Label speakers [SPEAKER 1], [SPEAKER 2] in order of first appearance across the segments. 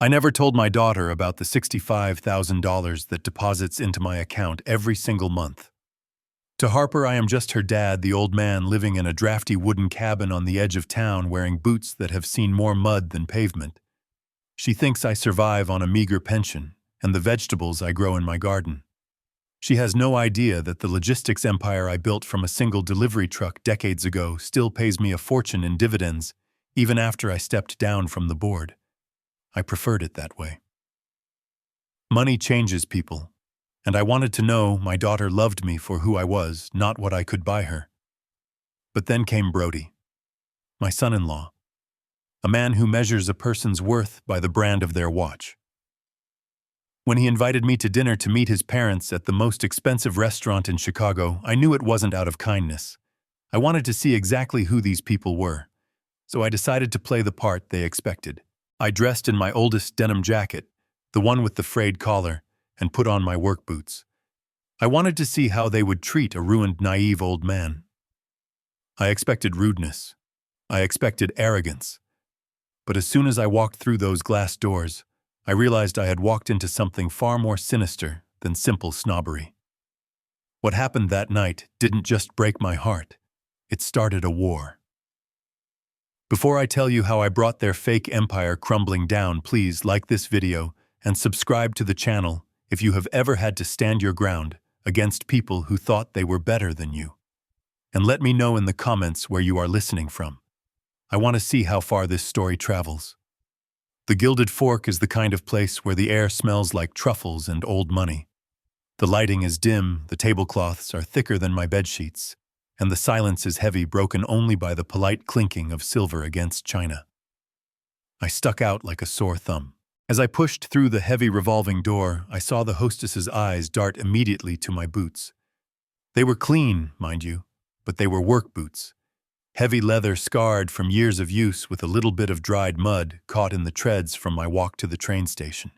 [SPEAKER 1] I never told my daughter about the $65,000 that deposits into my account every single month. To Harper, I am just her dad, the old man living in a drafty wooden cabin on the edge of town wearing boots that have seen more mud than pavement. She thinks I survive on a meager pension and the vegetables I grow in my garden. She has no idea that the logistics empire I built from a single delivery truck decades ago still pays me a fortune in dividends, even after I stepped down from the board. I preferred it that way. Money changes people, and I wanted to know my daughter loved me for who I was, not what I could buy her. But then came Brody, my son-in-law, a man who measures a person's worth by the brand of their watch. When he invited me to dinner to meet his parents at the most expensive restaurant in Chicago, I knew it wasn't out of kindness. I wanted to see exactly who these people were, so I decided to play the part they expected. I dressed in my oldest denim jacket, the one with the frayed collar, and put on my work boots. I wanted to see how they would treat a ruined, naive old man. I expected rudeness. I expected arrogance. But as soon as I walked through those glass doors, I realized I had walked into something far more sinister than simple snobbery. What happened that night didn't just break my heart. It started a war. Before I tell you how I brought their fake empire crumbling down, please like this video and subscribe to the channel if you have ever had to stand your ground against people who thought they were better than you. And let me know in the comments where you are listening from. I want to see how far this story travels. The Gilded Fork is the kind of place where the air smells like truffles and old money. The lighting is dim, the tablecloths are thicker than my bedsheets, and the silence is heavy, broken only by the polite clinking of silver against china. I stuck out like a sore thumb. As I pushed through the heavy revolving door, I saw the hostess's eyes dart immediately to my boots. They were clean, mind you, but they were work boots. Heavy leather scarred from years of use with a little bit of dried mud caught in the treads from my walk to the train station.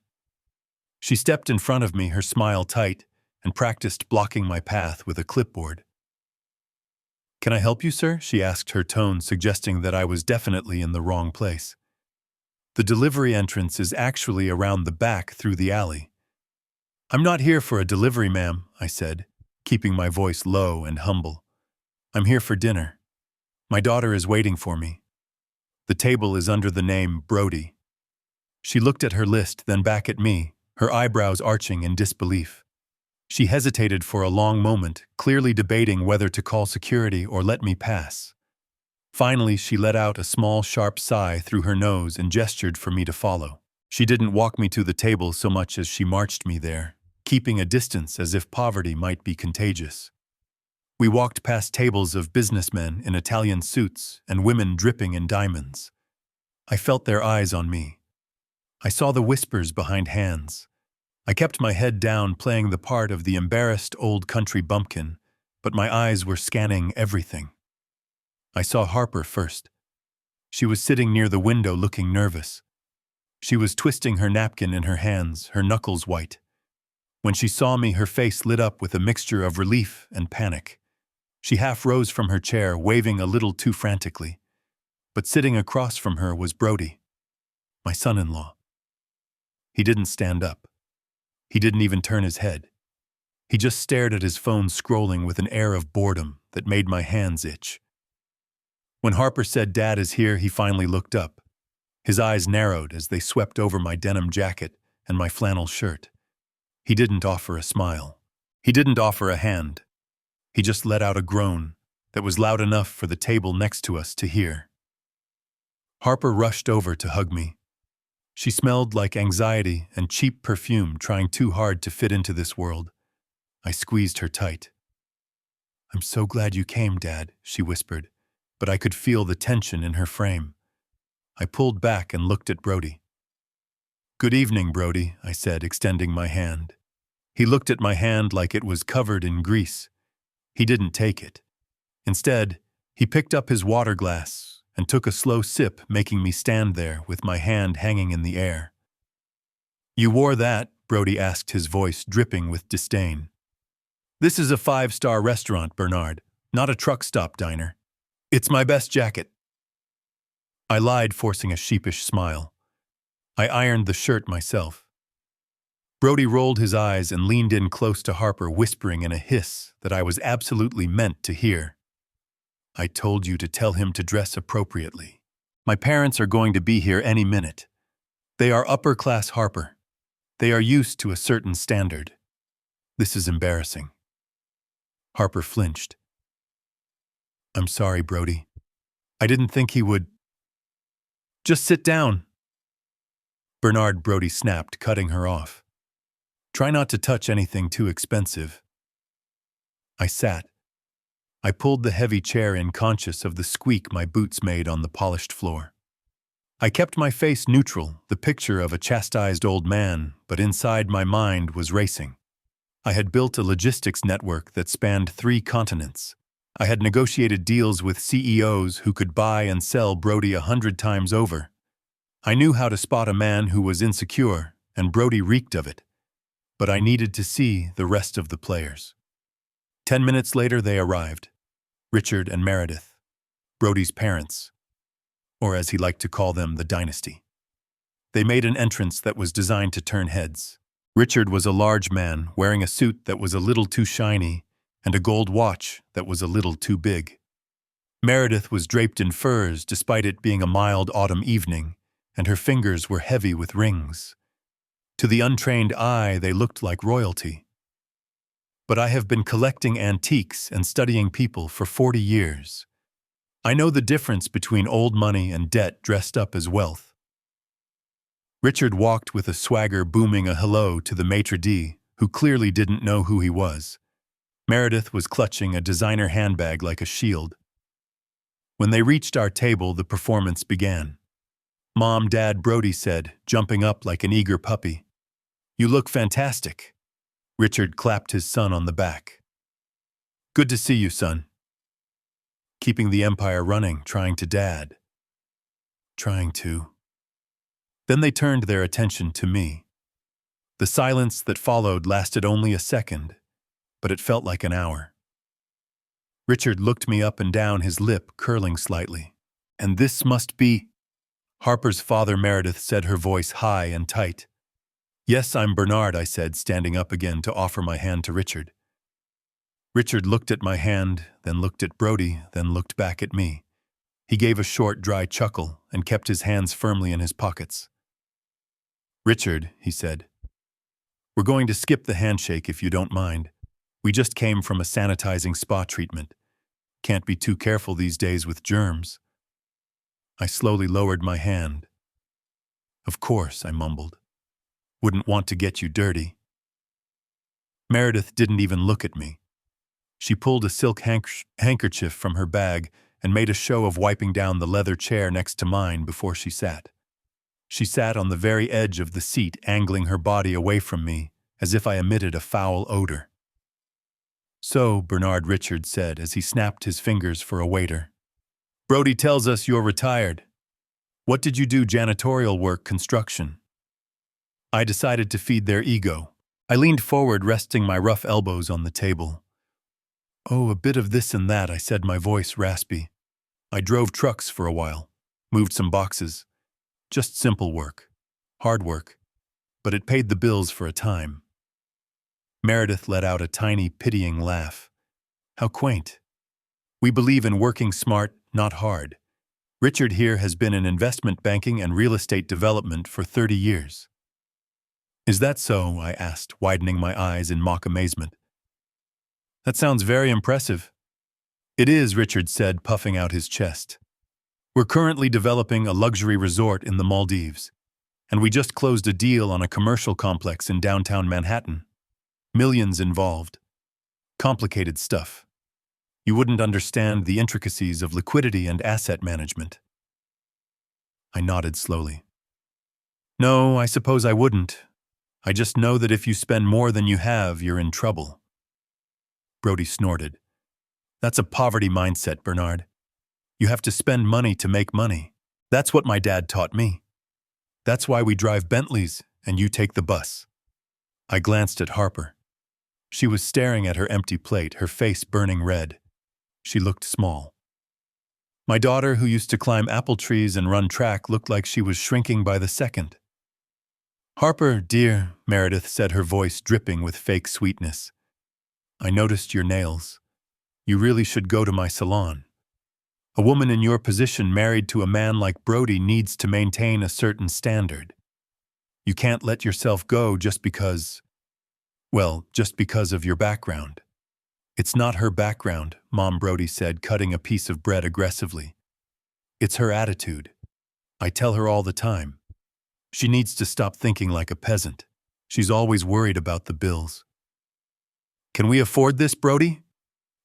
[SPEAKER 1] She stepped in front of me, her smile tight, and practiced blocking my path with a clipboard. "Can I help you, sir?" she asked, her tone suggesting that I was definitely in the wrong place. "The delivery entrance is actually around the back through the alley." "I'm not here for a delivery, ma'am," I said, keeping my voice low and humble. "I'm here for dinner. My daughter is waiting for me. The table is under the name Brody." She looked at her list, then back at me, her eyebrows arching in disbelief. She hesitated for a long moment, clearly debating whether to call security or let me pass. Finally, she let out a small, sharp sigh through her nose and gestured for me to follow. She didn't walk me to the table so much as she marched me there, keeping a distance as if poverty might be contagious. We walked past tables of businessmen in Italian suits and women dripping in diamonds. I felt their eyes on me. I saw the whispers behind hands. I kept my head down, playing the part of the embarrassed old country bumpkin, but my eyes were scanning everything. I saw Harper first. She was sitting near the window looking nervous. She was twisting her napkin in her hands, her knuckles white. When she saw me, her face lit up with a mixture of relief and panic. She half rose from her chair, waving a little too frantically. But sitting across from her was Brody, my son-in-law. He didn't stand up. He didn't even turn his head. He just stared at his phone, scrolling with an air of boredom that made my hands itch. When Harper said, "Dad is here," he finally looked up. His eyes narrowed as they swept over my denim jacket and my flannel shirt. He didn't offer a smile. He didn't offer a hand. He just let out a groan that was loud enough for the table next to us to hear. Harper rushed over to hug me. She smelled like anxiety and cheap perfume, trying too hard to fit into this world. I squeezed her tight. "I'm so glad you came, Dad," she whispered, but I could feel the tension in her frame. I pulled back and looked at Brody. "Good evening, Brody," I said, extending my hand. He looked at my hand like it was covered in grease. He didn't take it. Instead, he picked up his water glass and took a slow sip, making me stand there with my hand hanging in the air. "You wore that?" Brody asked, his voice dripping with disdain. "This is a 5-star restaurant, Bernard, not a truck stop diner. It's my best jacket." I lied, forcing a sheepish smile. I ironed the shirt myself. Brody rolled his eyes and leaned in close to Harper, whispering in a hiss that I was absolutely meant to hear. I told you to tell him to dress appropriately. My parents are going to be here any minute. They are upper-class, Harper. They are used to a certain standard. This is embarrassing. Harper flinched. I'm sorry, Brody. I didn't think he would. Just sit down. Bernard, Brody snapped, cutting her off. Try not to touch anything too expensive. I sat. I pulled the heavy chair in, conscious of the squeak my boots made on the polished floor. I kept my face neutral, the picture of a chastised old man, but inside my mind was racing. I had built a logistics network that spanned 3 continents. I had negotiated deals with CEOs who could buy and sell Brody 100 times over. I knew how to spot a man who was insecure, and Brody reeked of it. But I needed to see the rest of the players. 10 minutes later they arrived. Richard and Meredith, Brody's parents, or as he liked to call them, the dynasty. They made an entrance that was designed to turn heads. Richard was a large man, wearing a suit that was a little too shiny and a gold watch that was a little too big. Meredith was draped in furs despite it being a mild autumn evening, and her fingers were heavy with rings. To the untrained eye, they looked like royalty. But I have been collecting antiques and studying people for 40 years. I know the difference between old money and debt dressed up as wealth. Richard walked with a swagger, booming a hello to the maitre d', who clearly didn't know who he was. Meredith was clutching a designer handbag like a shield. When they reached our table, the performance began. Mom, Dad, Brody said, jumping up like an eager puppy. You look fantastic. Richard clapped his son on the back. Good to see you, son. Keeping the empire running, trying to, Dad. Trying to. Then they turned their attention to me. The silence that followed lasted only a second, but it felt like an hour. Richard looked me up and down, his lip curling slightly. And this must be Harper's father, Meredith said, her voice high and tight. Yes, I'm Bernard, I said, standing up again to offer my hand to Richard. Richard looked at my hand, then looked at Brody, then looked back at me. He gave a short, dry chuckle and kept his hands firmly in his pockets. Richard, he said, we're going to skip the handshake if you don't mind. We just came from a sanitizing spa treatment. Can't be too careful these days with germs. I slowly lowered my hand. Of course, I mumbled. Wouldn't want to get you dirty. Meredith didn't even look at me. She pulled a silk handkerchief from her bag and made a show of wiping down the leather chair next to mine before she sat. She sat on the very edge of the seat, angling her body away from me, as if I emitted a foul odor. So, Bernard, Richard said as he snapped his fingers for a waiter. Brody tells us you're retired. What did you do? Janitorial work, construction. I decided to feed their ego. I leaned forward, resting my rough elbows on the table. Oh, a bit of this and that, I said, my voice raspy. I drove trucks for a while, moved some boxes. Just simple work. Hard work. But it paid the bills for a time. Meredith let out a tiny, pitying laugh. How quaint. We believe in working smart, not hard. Richard here has been in investment banking and real estate development for 30 years. Is that so? I asked, widening my eyes in mock amazement. That sounds very impressive. It is, Richard said, puffing out his chest. We're currently developing a luxury resort in the Maldives, and we just closed a deal on a commercial complex in downtown Manhattan. Millions involved. Complicated stuff. You wouldn't understand the intricacies of liquidity and asset management. I nodded slowly. No, I suppose I wouldn't. I just know that if you spend more than you have, you're in trouble. Brody snorted. That's a poverty mindset, Bernard. You have to spend money to make money. That's what my dad taught me. That's why we drive Bentleys and you take the bus. I glanced at Harper. She was staring at her empty plate, her face burning red. She looked small. My daughter, who used to climb apple trees and run track, looked like she was shrinking by the second. Harper, dear, Meredith said, her voice dripping with fake sweetness. I noticed your nails. You really should go to my salon. A woman in your position married to a man like Brody needs to maintain a certain standard. You can't let yourself go just because of your background. It's not her background, Mom, Brody said, cutting a piece of bread aggressively. It's her attitude. I tell her all the time. She needs to stop thinking like a peasant. She's always worried about the bills. Can we afford this, Brody?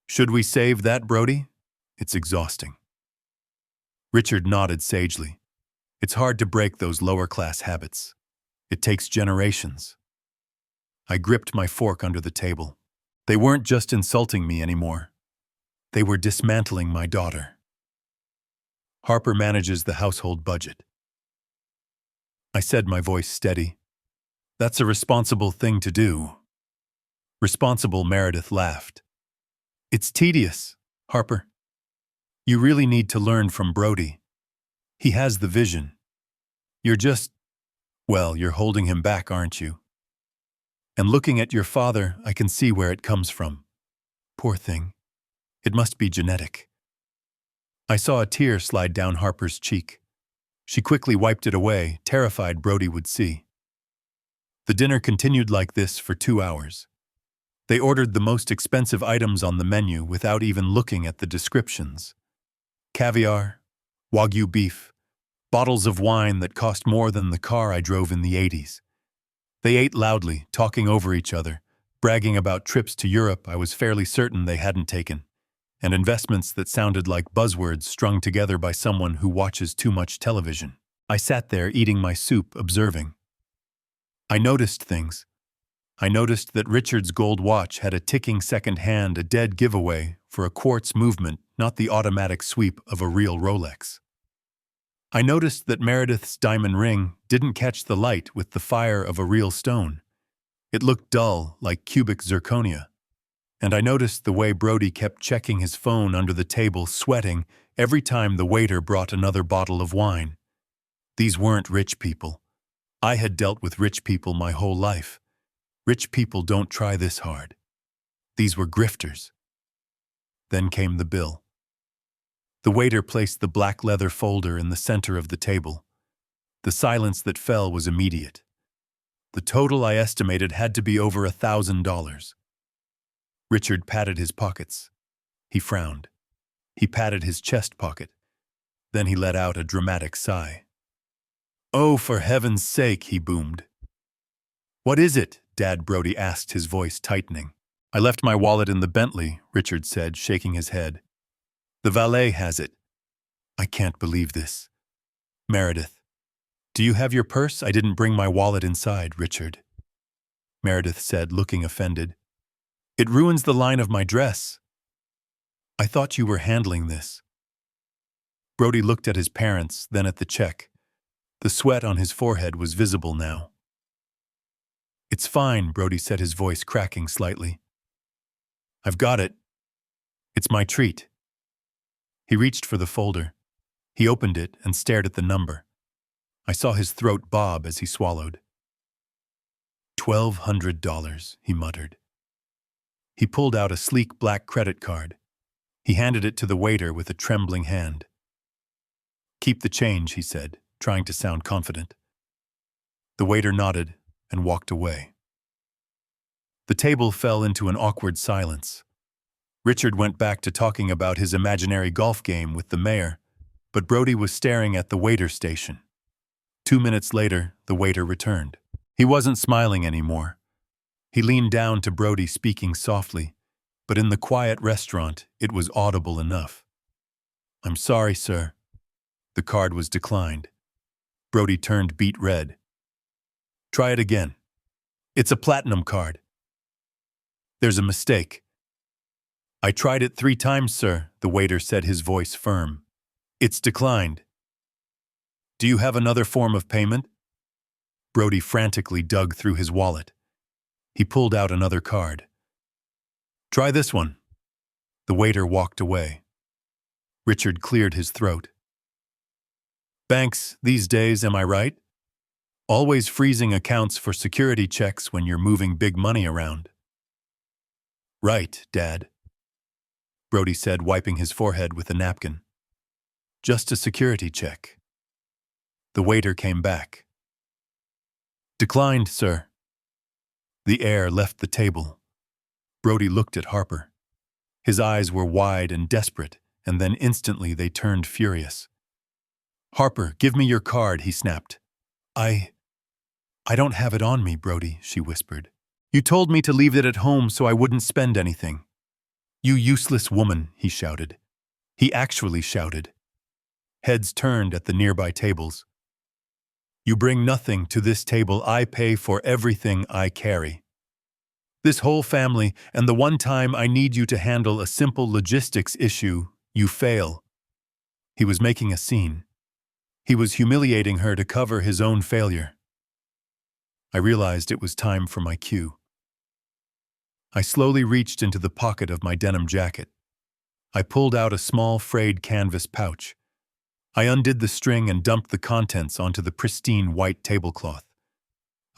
[SPEAKER 1] Should we save that, Brody? It's exhausting. Richard nodded sagely. It's hard to break those lower-class habits. It takes generations. I gripped my fork under the table. They weren't just insulting me anymore. They were dismantling my daughter. Harper manages the household budget. I said, my voice steady. That's a responsible thing to do. Responsible, Meredith laughed. It's tedious, Harper. You really need to learn from Brody. He has the vision. You're holding him back, aren't you? And looking at your father, I can see where it comes from. Poor thing. It must be genetic. I saw a tear slide down Harper's cheek. She quickly wiped it away, terrified Brody would see. The dinner continued like this for 2 hours. They ordered the most expensive items on the menu without even looking at the descriptions. Caviar, Wagyu beef, bottles of wine that cost more than the car I drove in the 80s. They ate loudly, talking over each other, bragging about trips to Europe I was fairly certain they hadn't taken, and investments that sounded like buzzwords strung together by someone who watches too much television. I sat there eating my soup, observing. I noticed things. I noticed that Richard's gold watch had a ticking second hand, a dead giveaway for a quartz movement, not the automatic sweep of a real Rolex. I noticed that Meredith's diamond ring didn't catch the light with the fire of a real stone. It looked dull, like cubic zirconia. And I noticed the way Brody kept checking his phone under the table, sweating every time the waiter brought another bottle of wine. These weren't rich people. I had dealt with rich people my whole life. Rich people don't try this hard. These were grifters. Then came the bill. The waiter placed the black leather folder in the center of the table. The silence that fell was immediate. The total I estimated had to be over $1,000. Richard patted his pockets. He frowned. He patted his chest pocket. Then he let out a dramatic sigh. Oh, for heaven's sake, he boomed. What is it? Dad, Brody asked, his voice tightening. I left my wallet in the Bentley, Richard said, shaking his head. The valet has it. I can't believe this. Meredith. Do you have your purse? I didn't bring my wallet inside, Richard. Meredith said, looking offended. It ruins the line of my dress. I thought you were handling this. Brody looked at his parents, then at the check. The sweat on his forehead was visible now. It's fine, Brody said, his voice cracking slightly. I've got it. It's my treat. He reached for the folder. He opened it and stared at the number. I saw his throat bob as he swallowed. $1,200, he muttered. He pulled out a sleek black credit card. He handed it to the waiter with a trembling hand. Keep the change, he said, trying to sound confident. The waiter nodded and walked away. The table fell into an awkward silence. Richard went back to talking about his imaginary golf game with the mayor, but Brody was staring at the waiter station. 2 minutes later, the waiter returned. He wasn't smiling anymore. He leaned down to Brody, speaking softly, but in the quiet restaurant, it was audible enough. I'm sorry, sir. The card was declined. Brody turned beet red. Try it again. It's a platinum card. There's a mistake. I tried it 3 times, sir, the waiter said, his voice firm. It's declined. Do you have another form of payment? Brody frantically dug through his wallet. He pulled out another card. Try this one. The waiter walked away. Richard cleared his throat. Banks these days, am I right? Always freezing accounts for security checks when you're moving big money around. Right, Dad, Brody said, wiping his forehead with a napkin. Just a security check. The waiter came back. Declined, sir. The air left the table. Brody looked at Harper. His eyes were wide and desperate, and then instantly they turned furious. Harper, give me your card, he snapped. I don't have it on me, Brody, she whispered. You told me to leave it at home so I wouldn't spend anything. You useless woman, he shouted. He actually shouted. Heads turned at the nearby tables. You bring nothing to this table. I pay for everything I carry. This whole family, and the one time I need you to handle a simple logistics issue, you fail. He was making a scene. He was humiliating her to cover his own failure. I realized it was time for my cue. I slowly reached into the pocket of my denim jacket. I pulled out a small frayed canvas pouch. I undid the string and dumped the contents onto the pristine white tablecloth.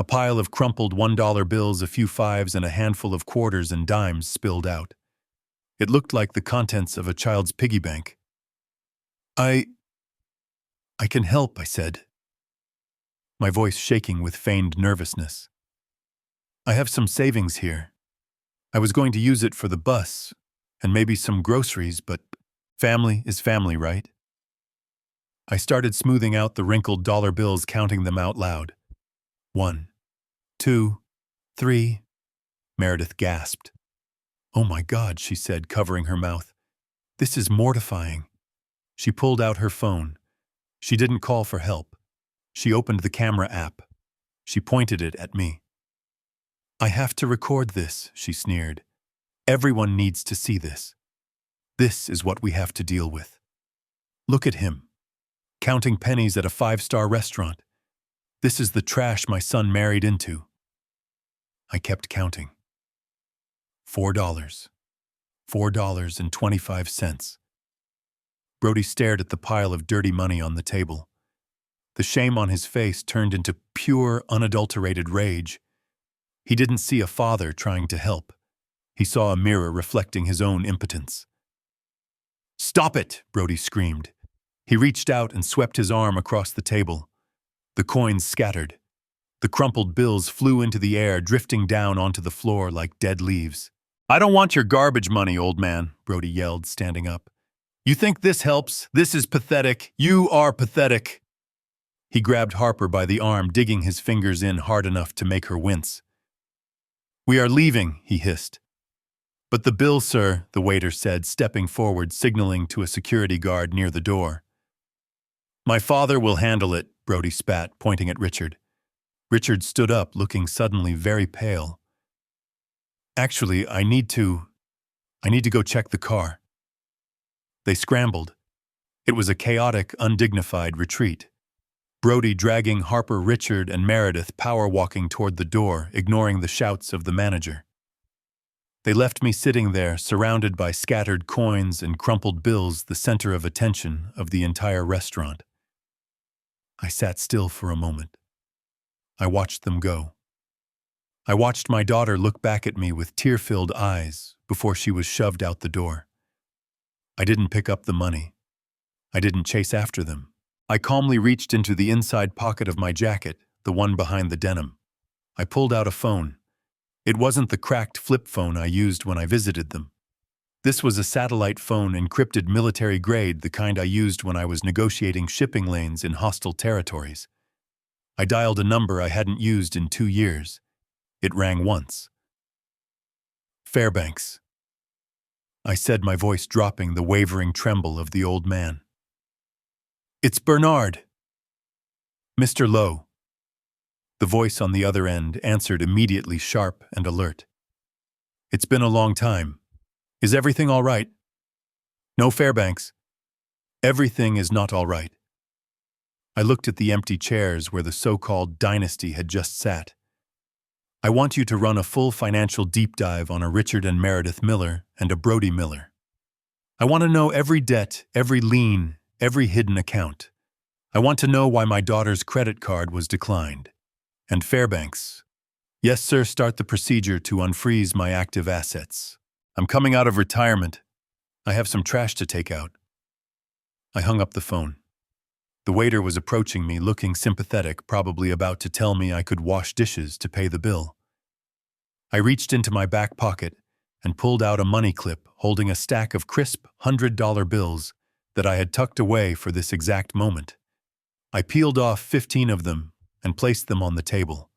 [SPEAKER 1] A pile of crumpled $1 bills, a few fives, and a handful of quarters and dimes spilled out. It looked like the contents of a child's piggy bank. I can help, I said, my voice shaking with feigned nervousness. I have some savings here. I was going to use it for the bus, and maybe some groceries, but family is family, right? I started smoothing out the wrinkled dollar bills, counting them out loud. 1, 2, 3, Meredith gasped. Oh my God, she said, covering her mouth. This is mortifying. She pulled out her phone. She didn't call for help. She opened the camera app. She pointed it at me. I have to record this, she sneered. Everyone needs to see this. This is what we have to deal with. Look at him, counting pennies at a 5-star restaurant. This is the trash my son married into. I kept counting. $4. $4.25. Brody stared at the pile of dirty money on the table. The shame on his face turned into pure, unadulterated rage. He didn't see a father trying to help. He saw a mirror reflecting his own impotence. Stop it, Brody screamed. He reached out and swept his arm across the table. The coins scattered. The crumpled bills flew into the air, drifting down onto the floor like dead leaves. I don't want your garbage money, old man, Brody yelled, standing up. You think this helps? This is pathetic. You are pathetic. He grabbed Harper by the arm, digging his fingers in hard enough to make her wince. We are leaving, he hissed. But the bill, sir, the waiter said, stepping forward, signaling to a security guard near the door. My father will handle it, Brody spat, pointing at Richard. Richard stood up, looking suddenly very pale. Actually, I need to go check the car. They scrambled. It was a chaotic, undignified retreat. Brody dragging Harper, Richard, and Meredith power-walking toward the door, ignoring the shouts of the manager. They left me sitting there, surrounded by scattered coins and crumpled bills, the center of attention of the entire restaurant. I sat still for a moment. I watched them go. I watched my daughter look back at me with tear-filled eyes before she was shoved out the door. I didn't pick up the money. I didn't chase after them. I calmly reached into the inside pocket of my jacket, the one behind the denim. I pulled out a phone. It wasn't the cracked flip phone I used when I visited them. This was a satellite phone, encrypted military grade, the kind I used when I was negotiating shipping lanes in hostile territories. I dialed a number I hadn't used in 2 years. It rang once. Fairbanks. I said, my voice dropping the wavering tremble of the old man. It's Bernard. Mr. Lowe. The voice on the other end answered immediately, sharp and alert. It's been a long time. Is everything all right? No, Fairbanks. Everything is not all right. I looked at the empty chairs where the so-called dynasty had just sat. I want you to run a full financial deep dive on a Richard and Meredith Miller and a Brody Miller. I want to know every debt, every lien, every hidden account. I want to know why my daughter's credit card was declined. And Fairbanks. Yes, sir, start the procedure to unfreeze my active assets. I'm coming out of retirement. I have some trash to take out. I hung up the phone. The waiter was approaching me, looking sympathetic, probably about to tell me I could wash dishes to pay the bill. I reached into my back pocket and pulled out a money clip holding a stack of crisp $100 bills that I had tucked away for this exact moment. I peeled off 15 of them and placed them on the table.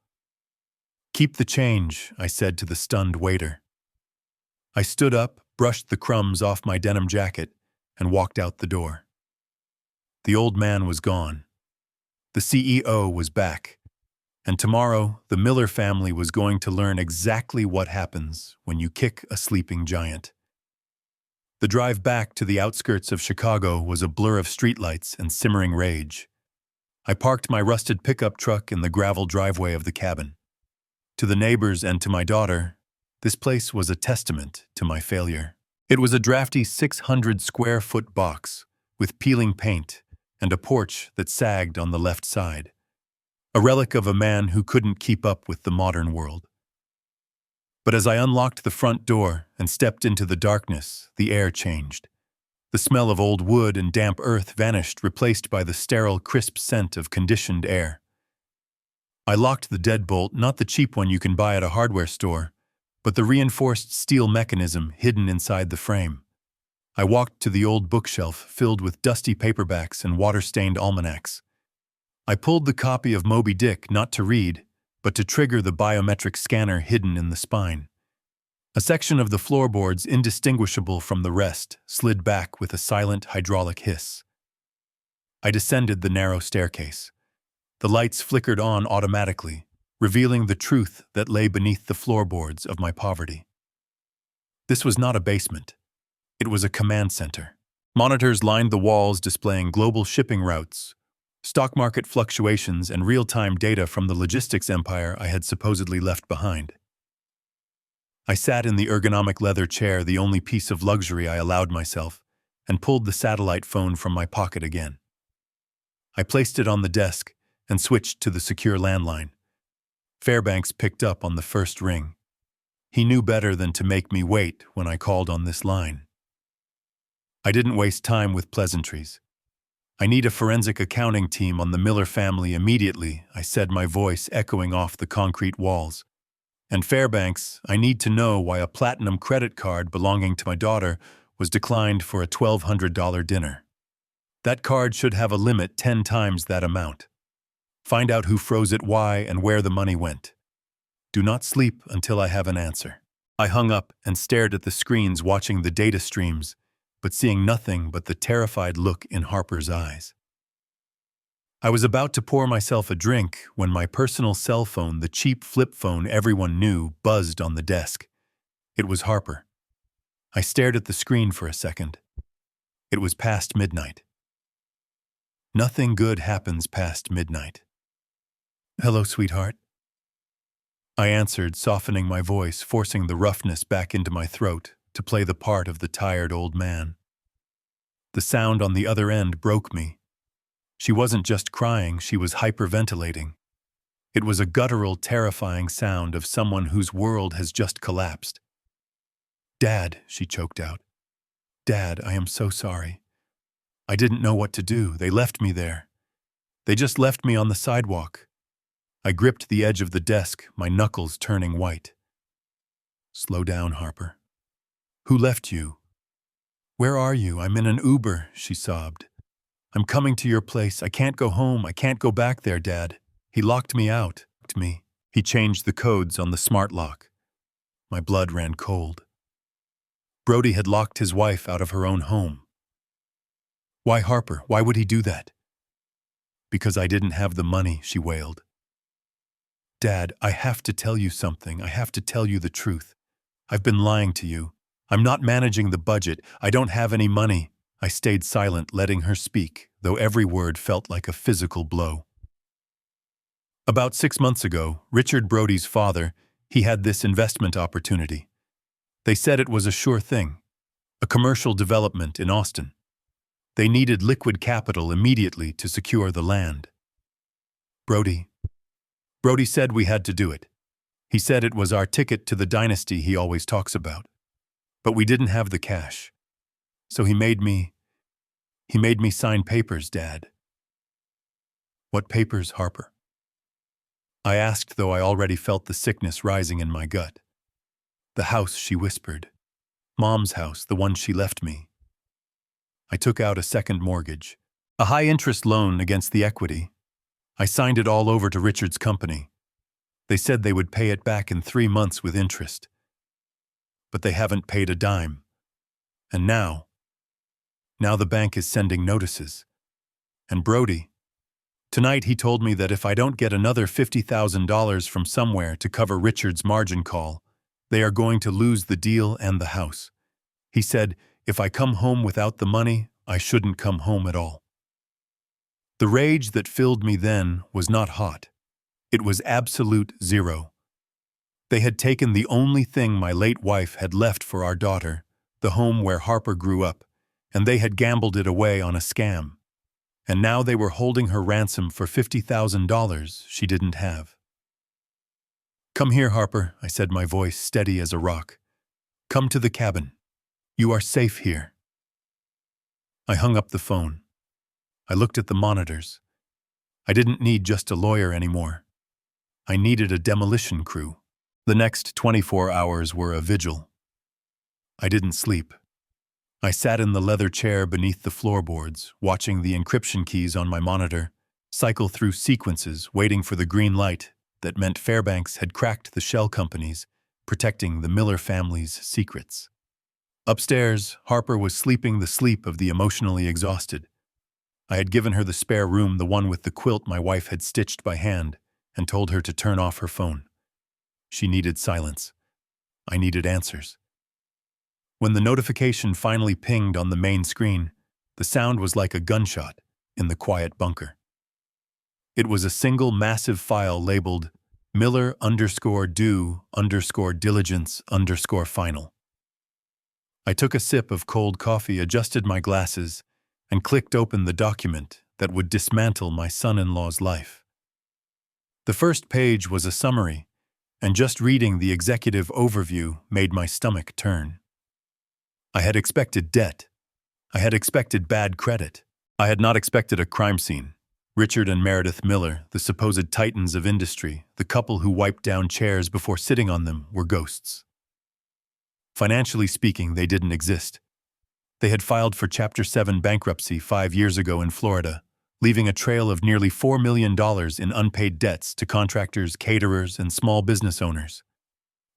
[SPEAKER 1] "Keep the change," I said to the stunned waiter. I stood up, brushed the crumbs off my denim jacket, and walked out the door. The old man was gone. The CEO was back. And tomorrow, the Miller family was going to learn exactly what happens when you kick a sleeping giant. The drive back to the outskirts of Chicago was a blur of streetlights and simmering rage. I parked my rusted pickup truck in the gravel driveway of the cabin. To the neighbors and to my daughter, this place was a testament to my failure. It was a drafty 600-square-foot box with peeling paint and a porch that sagged on the left side. A relic of a man who couldn't keep up with the modern world. But as I unlocked the front door and stepped into the darkness, the air changed. The smell of old wood and damp earth vanished, replaced by the sterile, crisp scent of conditioned air. I locked the deadbolt, not the cheap one you can buy at a hardware store, but the reinforced steel mechanism hidden inside the frame. I walked to the old bookshelf filled with dusty paperbacks and water-stained almanacs. I pulled the copy of Moby Dick not to read, but to trigger the biometric scanner hidden in the spine. A section of the floorboards, indistinguishable from the rest, slid back with a silent hydraulic hiss. I descended the narrow staircase. The lights flickered on automatically, revealing the truth that lay beneath the floorboards of my poverty. This was not a basement. It was a command center. Monitors lined the walls displaying global shipping routes, stock market fluctuations, and real-time data from the logistics empire I had supposedly left behind. I sat in the ergonomic leather chair, the only piece of luxury I allowed myself, and pulled the satellite phone from my pocket again. I placed it on the desk and switched to the secure landline. Fairbanks picked up on the first ring. He knew better than to make me wait when I called on this line. I didn't waste time with pleasantries. "I need a forensic accounting team on the Miller family immediately," I said, my voice echoing off the concrete walls. "And Fairbanks, I need to know why a platinum credit card belonging to my daughter was declined for a $1,200 dinner. That card should have a limit 10 times that amount. Find out who froze it, why, and where the money went. Do not sleep until I have an answer." I hung up and stared at the screens, watching the data streams, but seeing nothing but the terrified look in Harper's eyes. I was about to pour myself a drink when my personal cell phone, the cheap flip phone everyone knew, buzzed on the desk. It was Harper. I stared at the screen for a second. It was past midnight. Nothing good happens past midnight. "Hello, sweetheart." I answered, softening my voice, forcing the roughness back into my throat to play the part of the tired old man. The sound on the other end broke me. She wasn't just crying, she was hyperventilating. It was a guttural, terrifying sound of someone whose world has just collapsed. "Dad," she choked out. "Dad, I am so sorry. I didn't know what to do. They left me there. They just left me on the sidewalk." I gripped the edge of the desk, my knuckles turning white. "Slow down, Harper. Who left you? Where are you? I'm in an Uber," she sobbed. "I'm coming to your place. I can't go home. I can't go back there, Dad. He locked me out." He changed the codes on the smart lock. My blood ran cold. Brody had locked his wife out of her own home. "Why, Harper? Why would he do that?" "Because I didn't have the money," she wailed. "Dad, I have to tell you something. I have to tell you the truth. I've been lying to you. I'm not managing the budget. I don't have any money." I stayed silent, letting her speak, though every word felt like a physical blow. About 6 months ago, Richard Brody's father, he had this investment opportunity. They said it was a sure thing, a commercial development in Austin. They needed liquid capital immediately to secure the land. "Brody, Brody said we had to do it. He said it was our ticket to the dynasty he always talks about. But we didn't have the cash. So he made me sign papers, Dad. What papers, Harper? I asked, though I already felt the sickness rising in my gut. The house, she whispered. Mom's house, the one she left me. I took out a second mortgage, a high-interest loan against the equity. I signed it all over to Richard's company. They said they would pay it back in 3 months with interest. But they haven't paid a dime. And now the bank is sending notices. And Brody, tonight he told me that if I don't get another $50,000 from somewhere to cover Richard's margin call, they are going to lose the deal and the house. He said, if I come home without the money, I shouldn't come home at all. The rage that filled me then was not hot. It was absolute zero. They had taken the only thing my late wife had left for our daughter, the home where Harper grew up, and they had gambled it away on a scam. And now they were holding her ransom for $50,000 she didn't have. Come here, Harper, I said, my voice steady as a rock. Come to the cabin. You are safe here. I hung up the phone. I looked at the monitors. I didn't need just a lawyer anymore. I needed a demolition crew. The next 24 hours were a vigil. I didn't sleep. I sat in the leather chair beneath the floorboards, watching the encryption keys on my monitor cycle through sequences, waiting for the green light that meant Fairbanks had cracked the shell companies, protecting the Miller family's secrets. Upstairs, Harper was sleeping the sleep of the emotionally exhausted. I had given her the spare room, the one with the quilt my wife had stitched by hand, and told her to turn off her phone. She needed silence. I needed answers. When the notification finally pinged on the main screen, the sound was like a gunshot in the quiet bunker. It was a single massive file labeled Miller_due_diligence_final. I took a sip of cold coffee, adjusted my glasses, and clicked open the document that would dismantle my son-in-law's life. The first page was a summary, and just reading the executive overview made my stomach turn. I had expected debt. I had expected bad credit. I had not expected a crime scene. Richard and Meredith Miller, the supposed titans of industry, the couple who wiped down chairs before sitting on them, were ghosts. Financially speaking, they didn't exist. They had filed for Chapter 7 bankruptcy 5 years ago in Florida, leaving a trail of nearly $4 million in unpaid debts to contractors, caterers, and small business owners.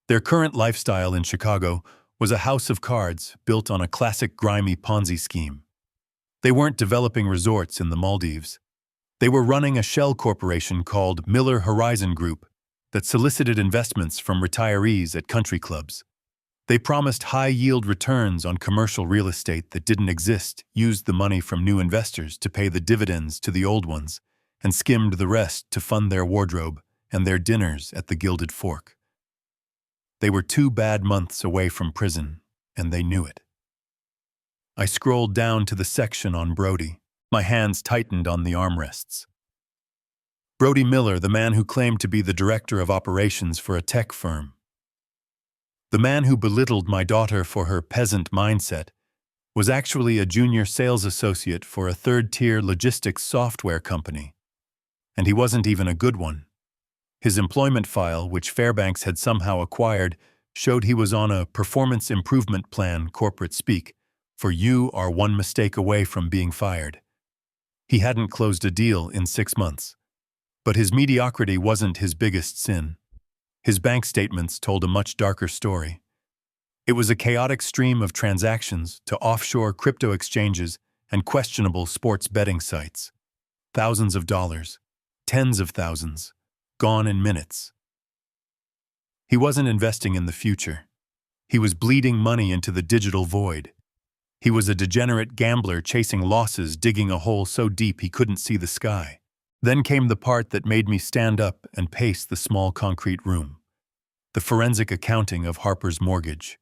[SPEAKER 1] Their current lifestyle in Chicago was a house of cards built on a classic grimy Ponzi scheme. They weren't developing resorts in the Maldives. They were running a shell corporation called Miller Horizon Group that solicited investments from retirees at country clubs. They promised high-yield returns on commercial real estate that didn't exist, used the money from new investors to pay the dividends to the old ones, and skimmed the rest to fund their wardrobe and their dinners at the Gilded Fork. They were 2 bad months away from prison, and they knew it. I scrolled down to the section on Brody. My hands tightened on the armrests. Brody Miller, the man who claimed to be the director of operations for a tech firm. The man who belittled my daughter for her peasant mindset was actually a junior sales associate for a third-tier logistics software company. And he wasn't even a good one. His employment file, which Fairbanks had somehow acquired, showed he was on a performance improvement plan, corporate speak, for you are 1 mistake away from being fired. He hadn't closed a deal in 6 months. But his mediocrity wasn't his biggest sin. His bank statements told a much darker story. It was a chaotic stream of transactions to offshore crypto exchanges and questionable sports betting sites. Thousands of dollars, tens of thousands, gone in minutes. He wasn't investing in the future. He was bleeding money into the digital void. He was a degenerate gambler chasing losses, digging a hole so deep he couldn't see the sky. Then came the part that made me stand up and pace the small concrete room. The forensic accounting of Harper's mortgage.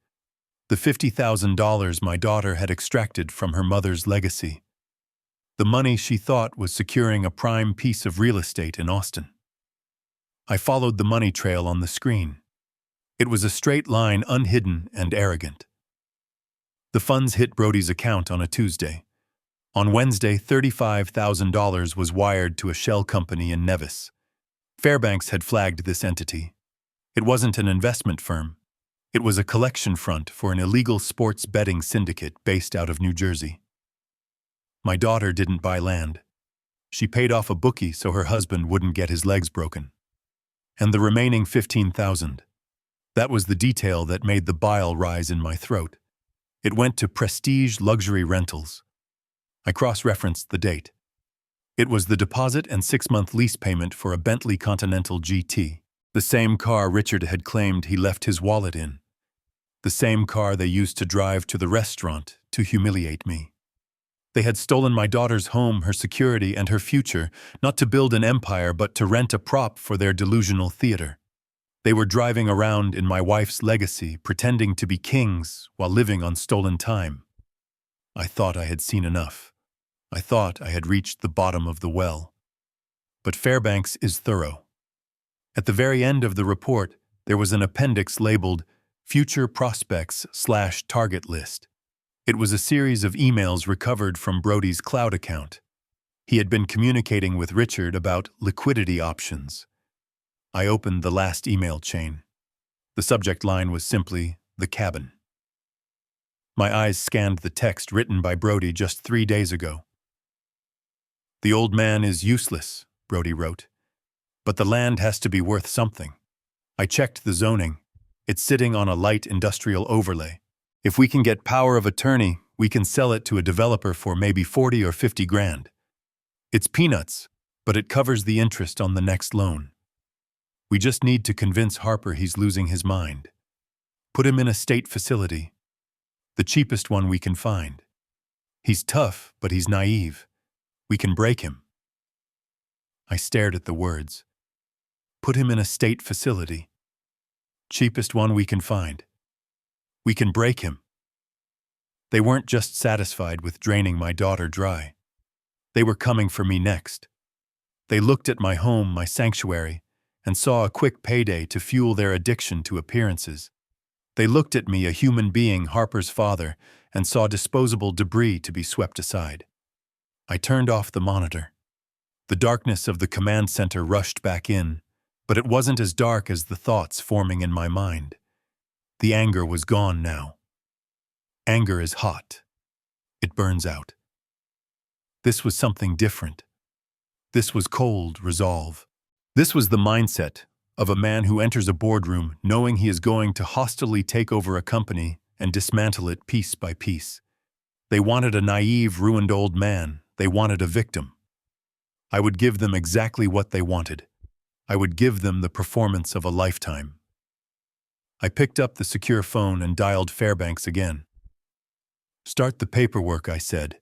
[SPEAKER 1] The $50,000 my daughter had extracted from her mother's legacy. The money she thought was securing a prime piece of real estate in Austin. I followed the money trail on the screen. It was a straight line, unhidden and arrogant. The funds hit Brody's account on a Tuesday. On Wednesday, $35,000 was wired to a shell company in Nevis. Fairbanks had flagged this entity. It wasn't an investment firm. It was a collection front for an illegal sports betting syndicate based out of New Jersey. My daughter didn't buy land. She paid off a bookie so her husband wouldn't get his legs broken. And the remaining $15,000. That was the detail that made the bile rise in my throat. It went to Prestige Luxury Rentals. I cross-referenced the date. It was the deposit and 6-month lease payment for a Bentley Continental GT, the same car Richard had claimed he left his wallet in, the same car they used to drive to the restaurant to humiliate me. They had stolen my daughter's home, her security, and her future, not to build an empire but to rent a prop for their delusional theater. They were driving around in my wife's legacy, pretending to be kings while living on stolen time. I thought I had seen enough. I thought I had reached the bottom of the well. But Fairbanks is thorough. At the very end of the report, there was an appendix labeled Future Prospects/Target List. It was a series of emails recovered from Brody's cloud account. He had been communicating with Richard about liquidity options. I opened the last email chain. The subject line was simply, "The Cabin." My eyes scanned the text written by Brody just 3 days ago. "The old man is useless," Brody wrote. "But the land has to be worth something. I checked the zoning. It's sitting on a light industrial overlay. If we can get power of attorney, we can sell it to a developer for maybe 40 or 50 grand. It's peanuts, but it covers the interest on the next loan. We just need to convince Harper he's losing his mind. Put him in a state facility. The cheapest one we can find. He's tough, but he's naive. We can break him." I stared at the words. Put him in a state facility. Cheapest one we can find. We can break him. They weren't just satisfied with draining my daughter dry. They were coming for me next. They looked at my home, my sanctuary, and saw a quick payday to fuel their addiction to appearances. They looked at me, a human being, Harper's father, and saw disposable debris to be swept aside. I turned off the monitor. The darkness of the command center rushed back in, but it wasn't as dark as the thoughts forming in my mind. The anger was gone now. Anger is hot. It burns out. This was something different. This was cold resolve. This was the mindset of a man who enters a boardroom knowing he is going to hostilely take over a company and dismantle it piece by piece. They wanted a naive, ruined old man. They wanted a victim. I would give them exactly what they wanted. I would give them the performance of a lifetime. I picked up the secure phone and dialed Fairbanks again. "Start the paperwork," I said.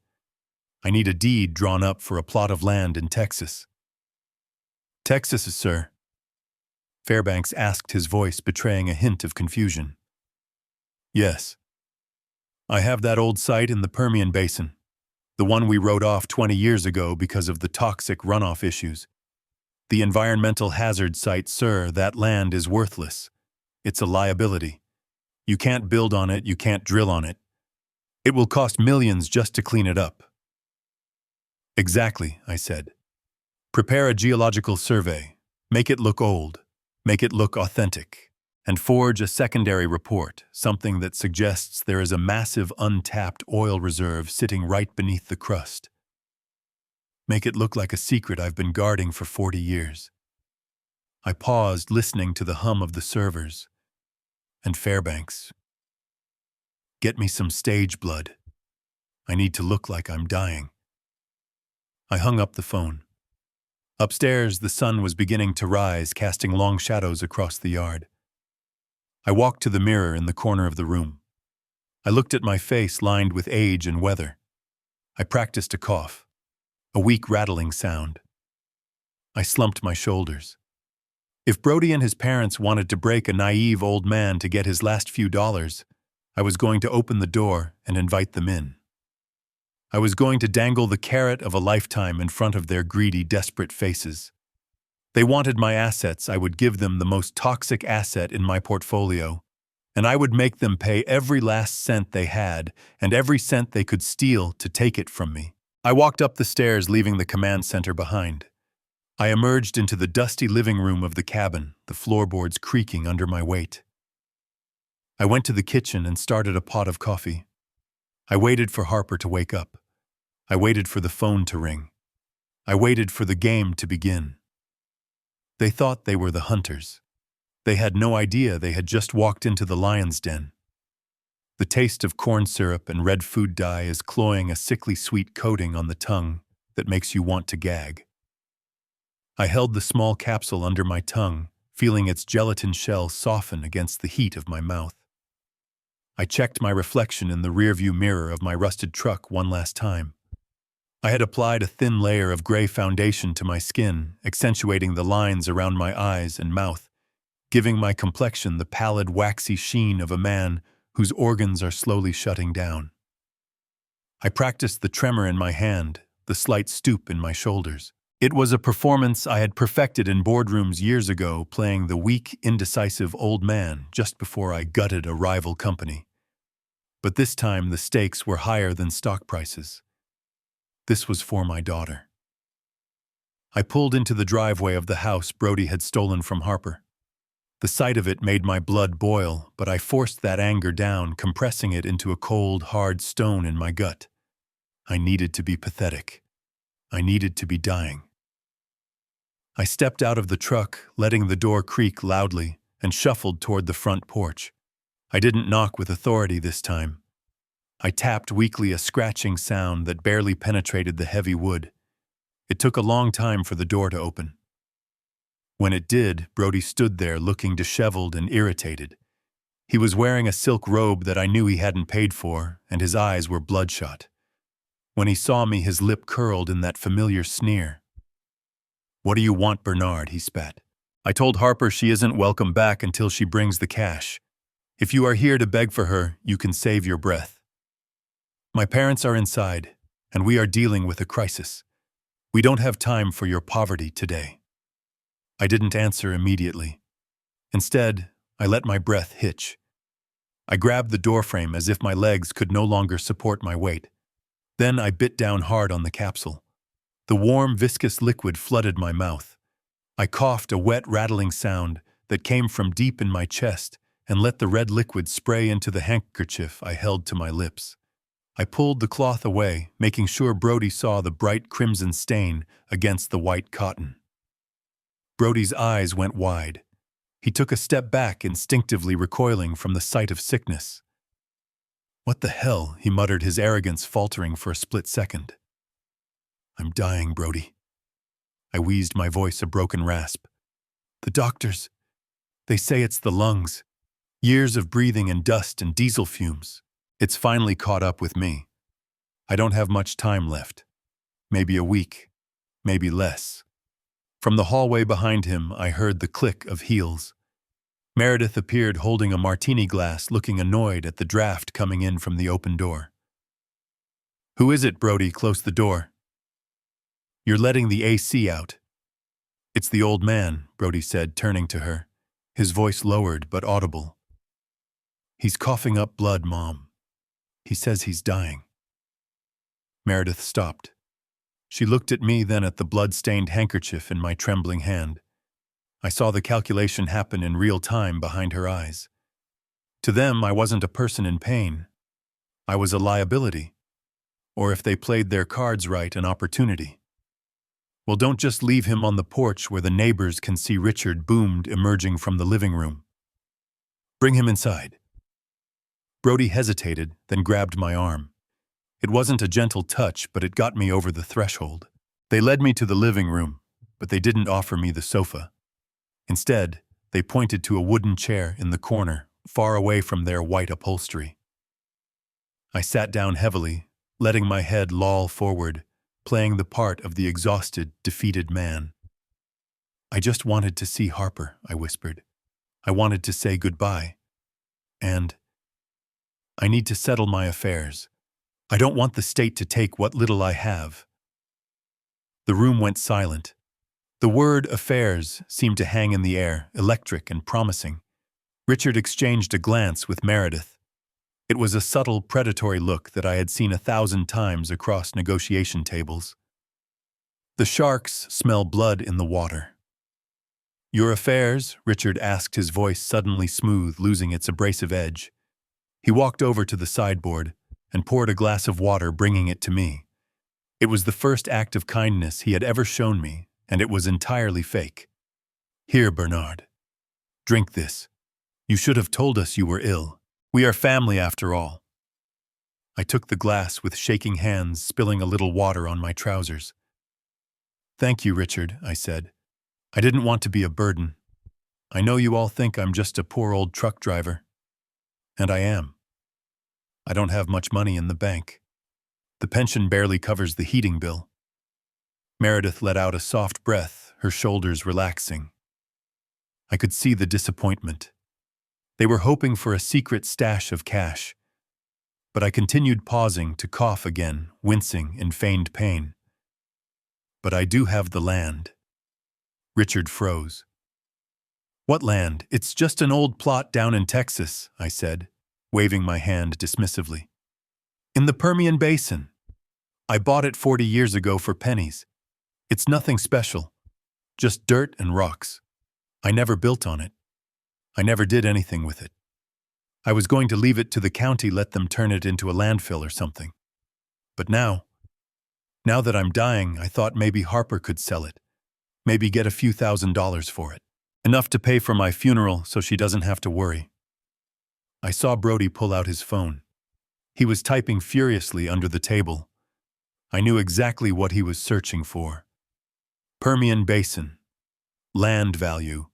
[SPEAKER 1] "I need a deed drawn up for a plot of land in Texas." "Texas, sir?" Fairbanks asked, his voice betraying a hint of confusion. "Yes. I have that old site in the Permian Basin, the one we wrote off 20 years ago because of the toxic runoff issues. The environmental hazard site, sir, that land is worthless. It's a liability. You can't build on it, you can't drill on it. It will cost millions just to clean it up." "Exactly," I said. "Prepare a geological survey, make it look old, make it look authentic, and forge a secondary report, something that suggests there is a massive untapped oil reserve sitting right beneath the crust. Make it look like a secret I've been guarding for 40 years. I paused, listening to the hum of the servers. And Fairbanks. "Get me some stage blood. I need to look like I'm dying." I hung up the phone. Upstairs, the sun was beginning to rise, casting long shadows across the yard. I walked to the mirror in the corner of the room. I looked at my face lined with age and weather. I practiced a cough, a weak rattling sound. I slumped my shoulders. If Brody and his parents wanted to break a naive old man to get his last few dollars, I was going to open the door and invite them in. I was going to dangle the carrot of a lifetime in front of their greedy, desperate faces. They wanted my assets. I would give them the most toxic asset in my portfolio, and I would make them pay every last cent they had and every cent they could steal to take it from me. I walked up the stairs, leaving the command center behind. I emerged into the dusty living room of the cabin, the floorboards creaking under my weight. I went to the kitchen and started a pot of coffee. I waited for Harper to wake up. I waited for the phone to ring. I waited for the game to begin. They thought they were the hunters. They had no idea they had just walked into the lion's den. The taste of corn syrup and red food dye is cloying a sickly sweet coating on the tongue that makes you want to gag. I held the small capsule under my tongue, feeling its gelatin shell soften against the heat of my mouth. I checked my reflection in the rearview mirror of my rusted truck one last time. I had applied a thin layer of gray foundation to my skin, accentuating the lines around my eyes and mouth, giving my complexion the pallid, waxy sheen of a man whose organs are slowly shutting down. I practiced the tremor in my hand, the slight stoop in my shoulders. It was a performance I had perfected in boardrooms years ago, playing the weak, indecisive old man just before I gutted a rival company. But this time the stakes were higher than stock prices. This was for my daughter. I pulled into the driveway of the house Brody had stolen from Harper. The sight of it made my blood boil, but I forced that anger down, compressing it into a cold, hard stone in my gut. I needed to be pathetic. I needed to be dying. I stepped out of the truck, letting the door creak loudly, and shuffled toward the front porch. I didn't knock with authority this time. I tapped weakly, a scratching sound that barely penetrated the heavy wood. It took a long time for the door to open. When it did, Brody stood there looking disheveled and irritated. He was wearing a silk robe that I knew he hadn't paid for, and his eyes were bloodshot. When he saw me, his lip curled in that familiar sneer. "What do you want, Bernard?" he spat. "I told Harper she isn't welcome back until she brings the cash. If you are here to beg for her, you can save your breath. My parents are inside, and we are dealing with a crisis. We don't have time for your poverty today." I didn't answer immediately. Instead, I let my breath hitch. I grabbed the doorframe as if my legs could no longer support my weight. Then I bit down hard on the capsule. The warm, viscous liquid flooded my mouth. I coughed, a wet, rattling sound that came from deep in my chest, and let the red liquid spray into the handkerchief I held to my lips. I pulled the cloth away, making sure Brody saw the bright crimson stain against the white cotton. Brody's eyes went wide. He took a step back, instinctively recoiling from the sight of sickness. "What the hell?" he muttered, his arrogance faltering for a split second. "I'm dying, Brody." I wheezed, my voice a broken rasp. "The doctors, they say it's the lungs. Years of breathing in dust and diesel fumes. It's finally caught up with me. I don't have much time left. Maybe a week, maybe less." From the hallway behind him, I heard the click of heels. Meredith appeared holding a martini glass, looking annoyed at the draft coming in from the open door. "Who is it, Brody?" Close the door. "You're letting the AC out." "It's the old man," Brody said, turning to her, his voice lowered but audible. "He's coughing up blood, Mom. He says he's dying." Meredith stopped. She looked at me, then at the blood-stained handkerchief in my trembling hand. I saw the calculation happen in real time behind her eyes. To them, I wasn't a person in pain. I was a liability. Or if they played their cards right, an opportunity. "Well, don't just leave him on the porch where the neighbors can see," Richard boomed, emerging from the living room. "Bring him inside." Brody hesitated, then grabbed my arm. It wasn't a gentle touch, but it got me over the threshold. They led me to the living room, but they didn't offer me the sofa. Instead, they pointed to a wooden chair in the corner, far away from their white upholstery. I sat down heavily, letting my head loll forward, playing the part of the exhausted, defeated man. "I just wanted to see Harper," I whispered. "I wanted to say goodbye. And I need to settle my affairs. I don't want the state to take what little I have." The room went silent. The word affairs seemed to hang in the air, electric and promising. Richard exchanged a glance with Meredith. It was a subtle, predatory look that I had seen 1,000 times across negotiation tables. The sharks smell blood in the water. Your affairs? Richard asked, his voice suddenly smooth, losing its abrasive edge. He walked over to the sideboard and poured a glass of water, bringing it to me. It was the first act of kindness he had ever shown me, and it was entirely fake. Here, Bernard. Drink this. You should have told us you were ill. We are family after all. I took the glass with shaking hands, spilling a little water on my trousers. Thank you, Richard, I said. I didn't want to be a burden. I know you all think I'm just a poor old truck driver. And I am. I don't have much money in the bank. The pension barely covers the heating bill. Meredith let out a soft breath, her shoulders relaxing. I could see the disappointment. They were hoping for a secret stash of cash. But I continued pausing to cough again, wincing in feigned pain. But I do have the land. Richard froze. What land? It's just an old plot down in Texas, I said, waving my hand dismissively. In the Permian Basin. I bought it 40 years ago for pennies. It's nothing special. Just dirt and rocks. I never built on it. I never did anything with it. I was going to leave it to the county, let them turn it into a landfill or something. But now that I'm dying, I thought maybe Harper could sell it. Maybe get a few $1,000s for it. Enough to pay for my funeral so she doesn't have to worry. I saw Brody pull out his phone. He was typing furiously under the table. I knew exactly what he was searching for. Permian Basin. Land value.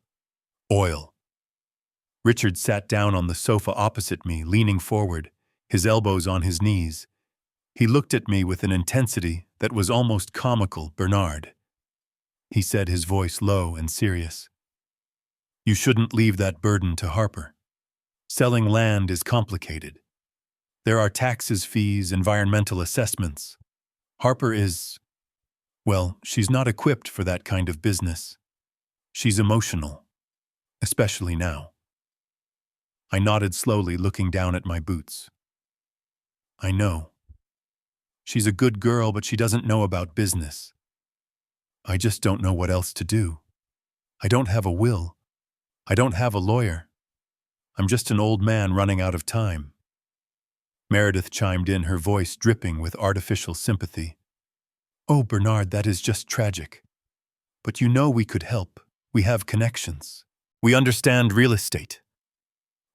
[SPEAKER 1] Oil. Richard sat down on the sofa opposite me, leaning forward, his elbows on his knees. He looked at me with an intensity that was almost comical. Bernard, he said, his voice low and serious. You shouldn't leave that burden to Harper. Selling land is complicated. There are taxes, fees, environmental assessments. Harper is, well, she's not equipped for that kind of business. She's emotional, especially now. I nodded slowly, looking down at my boots. I know. She's a good girl, but she doesn't know about business. I just don't know what else to do. I don't have a will. I don't have a lawyer. I'm just an old man running out of time. Meredith chimed in, her voice dripping with artificial sympathy. Oh, Bernard, that is just tragic. But you know we could help. We have connections. We understand real estate.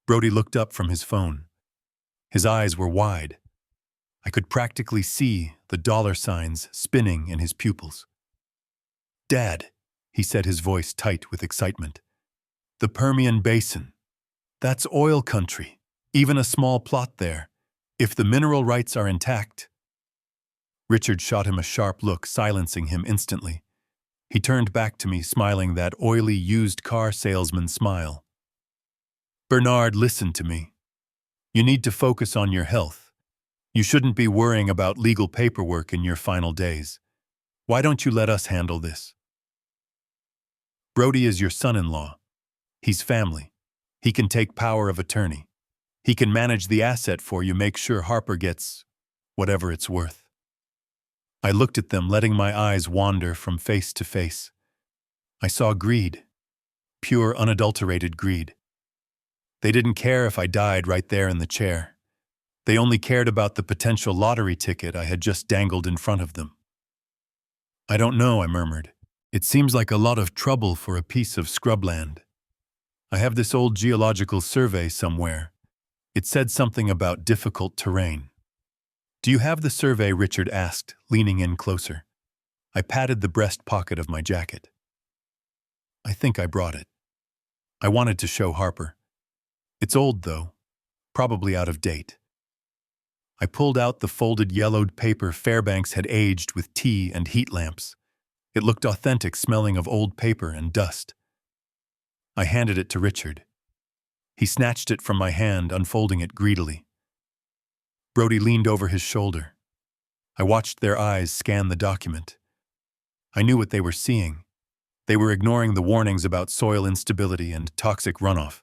[SPEAKER 1] Brody looked up from his phone. His eyes were wide. I could practically see the dollar signs spinning in his pupils. Dad, he said, his voice tight with excitement. The Permian Basin. That's oil country. Even a small plot there. If the mineral rights are intact. Richard shot him a sharp look, silencing him instantly. He turned back to me, smiling that oily used car salesman smile. Bernard, listen to me. You need to focus on your health. You shouldn't be worrying about legal paperwork in your final days. Why don't you let us handle this? Brody is your son-in-law. He's family. He can take power of attorney. He can manage the asset for you, make sure Harper gets whatever it's worth. I looked at them, letting my eyes wander from face to face. I saw greed. Pure, unadulterated greed. They didn't care if I died right there in the chair. They only cared about the potential lottery ticket I had just dangled in front of them. I don't know, I murmured. It seems like a lot of trouble for a piece of scrubland. I have this old geological survey somewhere. It said something about difficult terrain. Do you have the survey? Richard asked, leaning in closer. I patted the breast pocket of my jacket. I think I brought it. I wanted to show Harper. It's old, though, probably out of date. I pulled out the folded yellowed paper Fairbanks had aged with tea and heat lamps. It looked authentic, smelling of old paper and dust. I handed it to Richard. He snatched it from my hand, unfolding it greedily. Brody leaned over his shoulder. I watched their eyes scan the document. I knew what they were seeing. They were ignoring the warnings about soil instability and toxic runoff.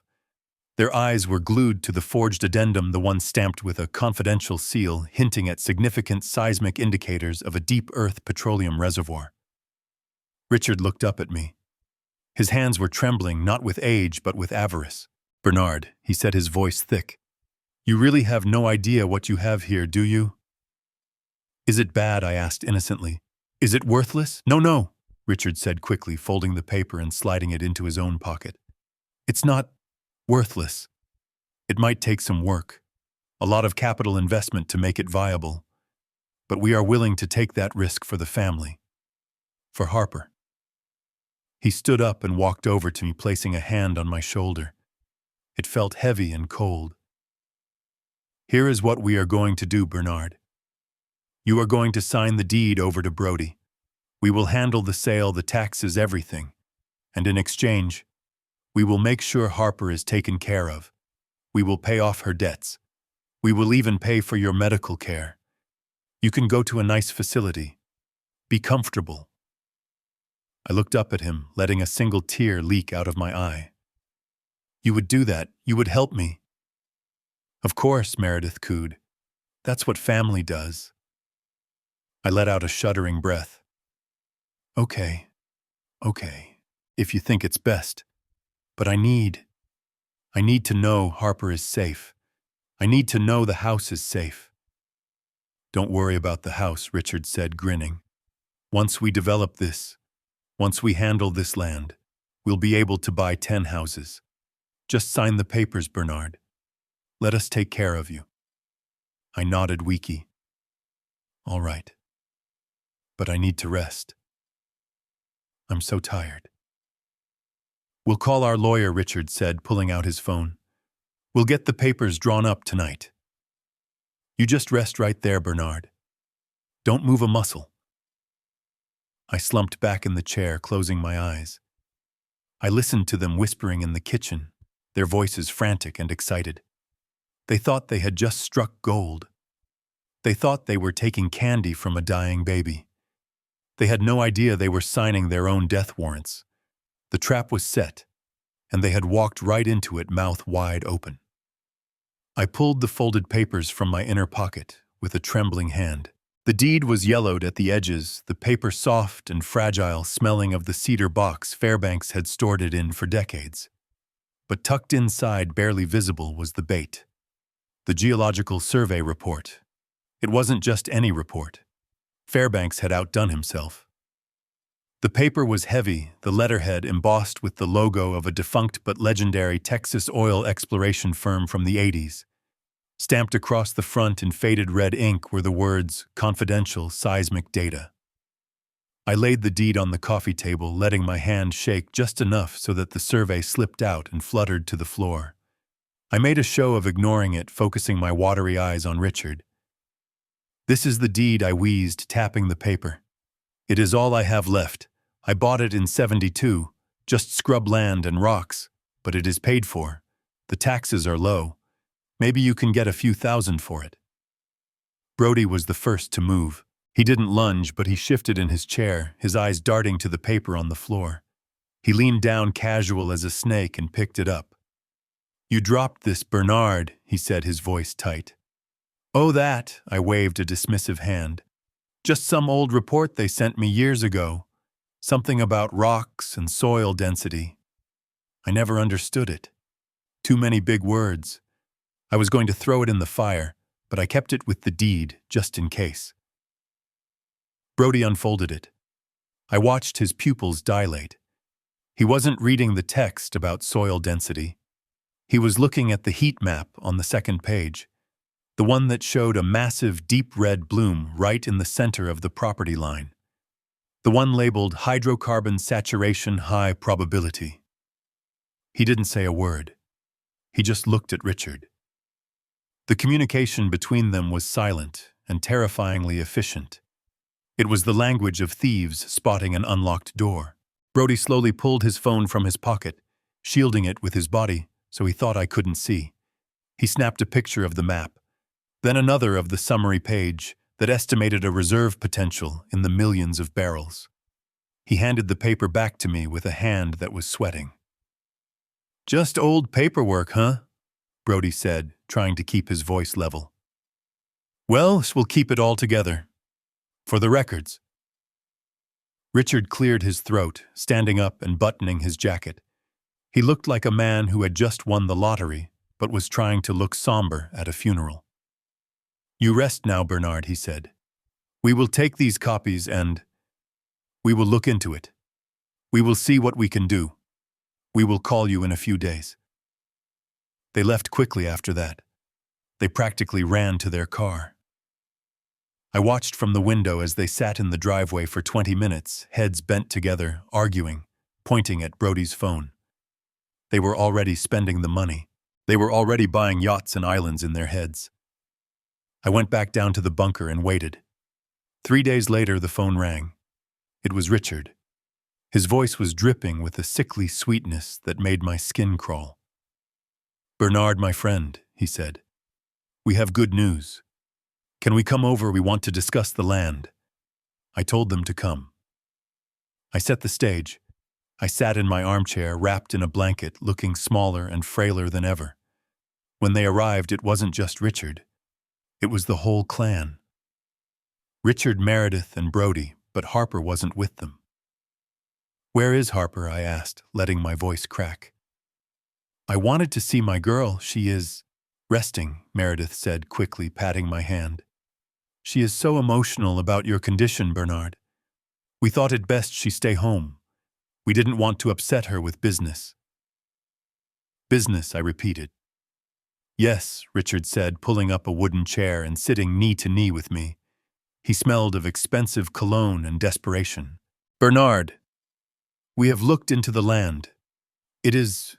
[SPEAKER 1] Their eyes were glued to the forged addendum, the one stamped with a confidential seal hinting at significant seismic indicators of a deep earth petroleum reservoir. Richard looked up at me. His hands were trembling, not with age, but with avarice. "Bernard," he said, his voice thick, "you really have no idea what you have here, do you?" "Is it bad?" I asked innocently. "Is it worthless?" "No," Richard said quickly, folding the paper and sliding it into his own pocket. "It's not worthless. It might take some work, a lot of capital investment to make it viable, but we are willing to take that risk for the family, for Harper." He stood up and walked over to me, placing a hand on my shoulder. It felt heavy and cold. "Here is what we are going to do, Bernard. You are going to sign the deed over to Brody. We will handle the sale, the taxes, everything. And in exchange, we will make sure Harper is taken care of. We will pay off her debts. We will even pay for your medical care. You can go to a nice facility. Be comfortable." I looked up at him, letting a single tear leak out of my eye. "You would do that? You would help me?" "Of course," Meredith cooed. "That's what family does." I let out a shuddering breath. Okay, if you think it's best. But I need to know Harper is safe. I need to know the house is safe." "Don't worry about the house," Richard said, grinning. Once we handle this land, we'll be able to buy 10 houses. Just sign the papers, Bernard. Let us take care of you." I nodded weakly. "All right. But I need to rest. I'm so tired." "We'll call our lawyer," Richard said, pulling out his phone. "We'll get the papers drawn up tonight. You just rest right there, Bernard. Don't move a muscle." I slumped back in the chair, closing my eyes. I listened to them whispering in the kitchen, their voices frantic and excited. They thought they had just struck gold. They thought they were taking candy from a dying baby. They had no idea they were signing their own death warrants. The trap was set, and they had walked right into it, mouth wide open. I pulled the folded papers from my inner pocket with a trembling hand. The deed was yellowed at the edges, the paper soft and fragile, smelling of the cedar box Fairbanks had stored it in for decades. But tucked inside, barely visible, was the bait. The geological survey report. It wasn't just any report. Fairbanks had outdone himself. The paper was heavy, the letterhead embossed with the logo of a defunct but legendary Texas oil exploration firm from the 80s. Stamped across the front in faded red ink were the words, "Confidential Seismic Data." I laid the deed on the coffee table, letting my hand shake just enough so that the survey slipped out and fluttered to the floor. I made a show of ignoring it, focusing my watery eyes on Richard. "This is the deed," I wheezed, tapping the paper. "It is all I have left. I bought it in '72, just scrub land and rocks, but it is paid for. The taxes are low. Maybe you can get a few thousand for it." Brody was the first to move. He didn't lunge, but he shifted in his chair, his eyes darting to the paper on the floor. He leaned down casual as a snake and picked it up. "You dropped this, Bernard," he said, his voice tight. "Oh, that," I waved a dismissive hand. "Just some old report they sent me years ago. Something about rocks and soil density. I never understood it. Too many big words. I was going to throw it in the fire, but I kept it with the deed, just in case." Brody unfolded it. I watched his pupils dilate. He wasn't reading the text about soil density. He was looking at the heat map on the second page, the one that showed a massive deep red bloom right in the center of the property line. The one labeled hydrocarbon saturation high probability. He didn't say a word. He just looked at Richard. The communication between them was silent and terrifyingly efficient. It was the language of thieves spotting an unlocked door. Brody slowly pulled his phone from his pocket, shielding it with his body so he thought I couldn't see. He snapped a picture of the map, then another of the summary page that estimated a reserve potential in the millions of barrels. He handed the paper back to me with a hand that was sweating. "Just old paperwork, huh?" Brody said, trying to keep his voice level. "Well, we'll keep it all together. For the records." Richard cleared his throat, standing up and buttoning his jacket. He looked like a man who had just won the lottery, but was trying to look somber at a funeral. "You rest now, Bernard," he said. "We will take these copies and we will look into it. We will see what we can do. We will call you in a few days." They left quickly after that. They practically ran to their car. I watched from the window as they sat in the driveway for 20 minutes, heads bent together, arguing, pointing at Brody's phone. They were already spending the money. They were already buying yachts and islands in their heads. I went back down to the bunker and waited. 3 days later, the phone rang. It was Richard. His voice was dripping with a sickly sweetness that made my skin crawl. "Bernard, my friend," he said. "We have good news. Can we come over? We want to discuss the land." I told them to come. I set the stage. I sat in my armchair, wrapped in a blanket, looking smaller and frailer than ever. When they arrived, it wasn't just Richard. It was the whole clan. Richard, Meredith, and Brody, but Harper wasn't with them. "Where is Harper?" I asked, letting my voice crack. "I wanted to see my girl. She is resting," Meredith said, quickly patting my hand. "She is so emotional about your condition, Bernard. We thought it best she stay home. We didn't want to upset her with business." "Business," I repeated. "Yes," Richard said, pulling up a wooden chair and sitting knee to knee with me. He smelled of expensive cologne and desperation. "Bernard, we have looked into the land. It is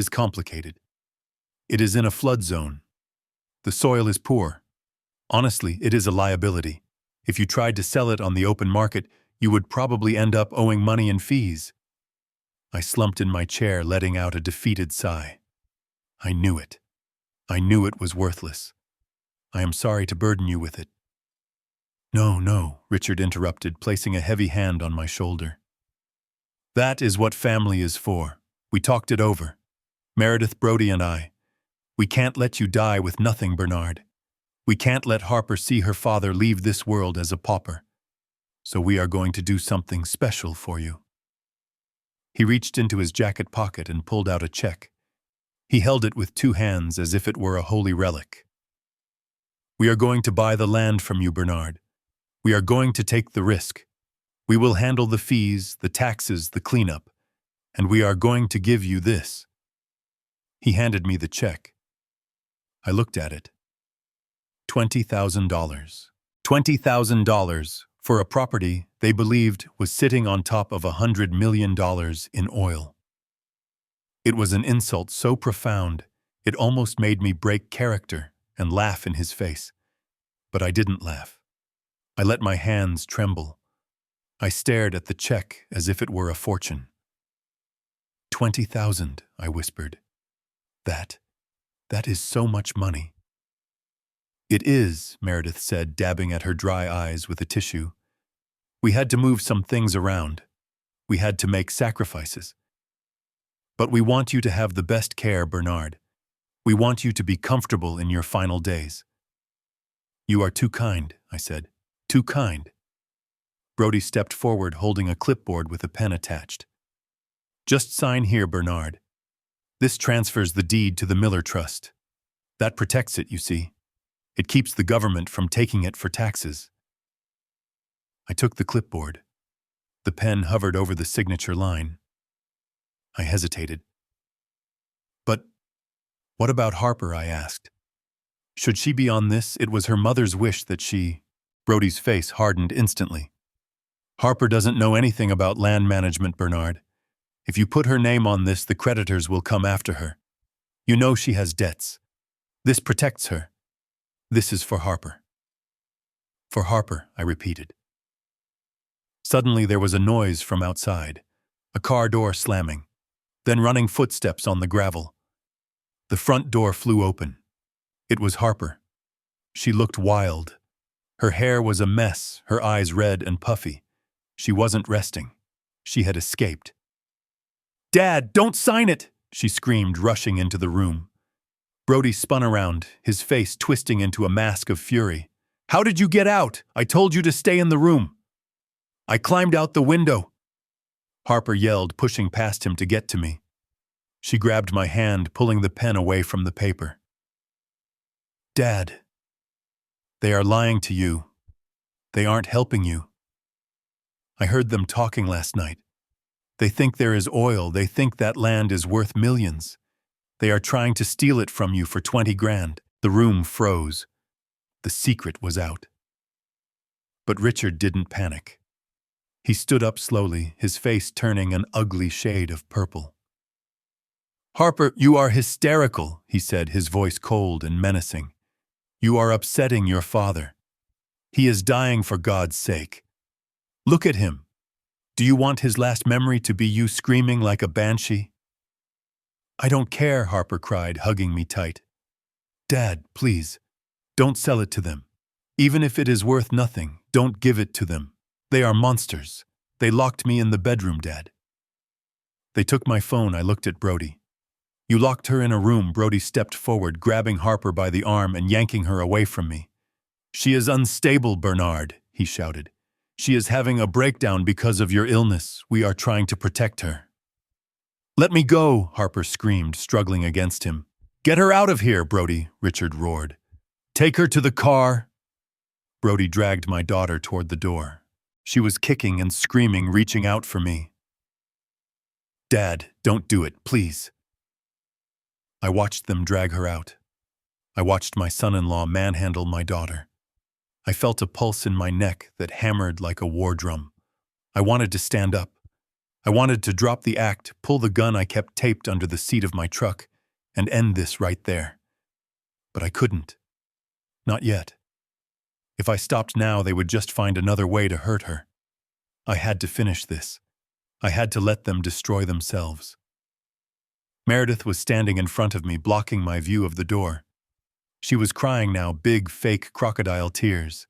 [SPEAKER 1] complicated. It is in a flood zone. The soil is poor. Honestly, it is a liability. If you tried to sell it on the open market, you would probably end up owing money and fees." I slumped in my chair, letting out a defeated sigh. I knew it. I knew it was worthless. "I am sorry to burden you with it." No, Richard interrupted, placing a heavy hand on my shoulder. "That is what family is for. We talked it over. Meredith, Brody, and I. We can't let you die with nothing, Bernard. We can't let Harper see her father leave this world as a pauper. So we are going to do something special for you." He reached into his jacket pocket and pulled out a check. He held it with 2 hands as if it were a holy relic. "We are going to buy the land from you, Bernard. We are going to take the risk. We will handle the fees, the taxes, the cleanup. And we are going to give you this." He handed me the check. I looked at it. $20,000. $20,000 for a property they believed was sitting on top of $100 million in oil. It was an insult so profound, it almost made me break character and laugh in his face. But I didn't laugh. I let my hands tremble. I stared at the check as if it were a fortune. $20,000, I whispered. That is so much money." "It is," Meredith said, dabbing at her dry eyes with a tissue. "We had to move some things around. We had to make sacrifices. But we want you to have the best care, Bernard. We want you to be comfortable in your final days." "You are too kind," I said. "Too kind." Brody stepped forward, holding a clipboard with a pen attached. "Just sign here, Bernard. This transfers the deed to the Miller Trust. That protects it, you see. It keeps the government from taking it for taxes." I took the clipboard. The pen hovered over the signature line. I hesitated. "But what about Harper?" I asked. "Should she be on this? It was her mother's wish that she—" Brody's face hardened instantly. "Harper doesn't know anything about land management, Bernard. If you put her name on this, the creditors will come after her. You know she has debts. This protects her. This is for Harper." "For Harper," I repeated. Suddenly there was a noise from outside, a car door slamming, then running footsteps on the gravel. The front door flew open. It was Harper. She looked wild. Her hair was a mess, her eyes red and puffy. She wasn't resting. She had escaped. "Dad, don't sign it!" she screamed, rushing into the room. Brody spun around, his face twisting into a mask of fury. "How did you get out? I told you to stay in the room." "I climbed out the window," Harper yelled, pushing past him to get to me. She grabbed my hand, pulling the pen away from the paper. "Dad, they are lying to you. They aren't helping you. I heard them talking last night. They think there is oil. They think that land is worth millions. They are trying to steal it from you for 20 grand. The room froze. The secret was out. But Richard didn't panic. He stood up slowly, his face turning an ugly shade of purple. "Harper, you are hysterical," he said, his voice cold and menacing. "You are upsetting your father. He is dying, for God's sake. Look at him. Do you want his last memory to be you screaming like a banshee?" "I don't care," Harper cried, hugging me tight. "Dad, please, don't sell it to them. Even if it is worth nothing, don't give it to them. They are monsters. They locked me in the bedroom, Dad." They took my phone. I looked at Brody. "You locked her in a room." Brody stepped forward, grabbing Harper by the arm and yanking her away from me. "She is unstable, Bernard," he shouted. "She is having a breakdown because of your illness. We are trying to protect her." "Let me go," Harper screamed, struggling against him. "Get her out of here, Brody," Richard roared. "Take her to the car." Brody dragged my daughter toward the door. She was kicking and screaming, reaching out for me. "Dad, don't do it, please." I watched them drag her out. I watched my son-in-law manhandle my daughter. I felt a pulse in my neck that hammered like a war drum. I wanted to stand up. I wanted to drop the act, pull the gun I kept taped under the seat of my truck, and end this right there. But I couldn't. Not yet. If I stopped now, they would just find another way to hurt her. I had to finish this. I had to let them destroy themselves. Meredith was standing in front of me, blocking my view of the door. She was crying now, big, fake crocodile tears.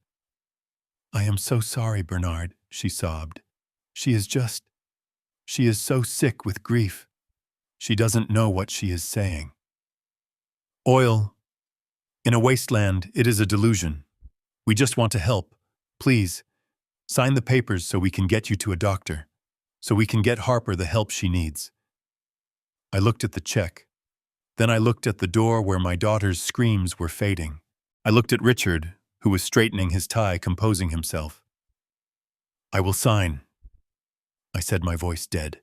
[SPEAKER 1] "I am so sorry, Bernard," she sobbed. She is so sick with grief. She doesn't know what she is saying." "Oil. In a wasteland, it is a delusion. We just want to help. Please, sign the papers so we can get you to a doctor, so we can get Harper the help she needs." I looked at the check. Then I looked at the door where my daughter's screams were fading. I looked at Richard, who was straightening his tie, composing himself. "I will sign," I said, my voice dead.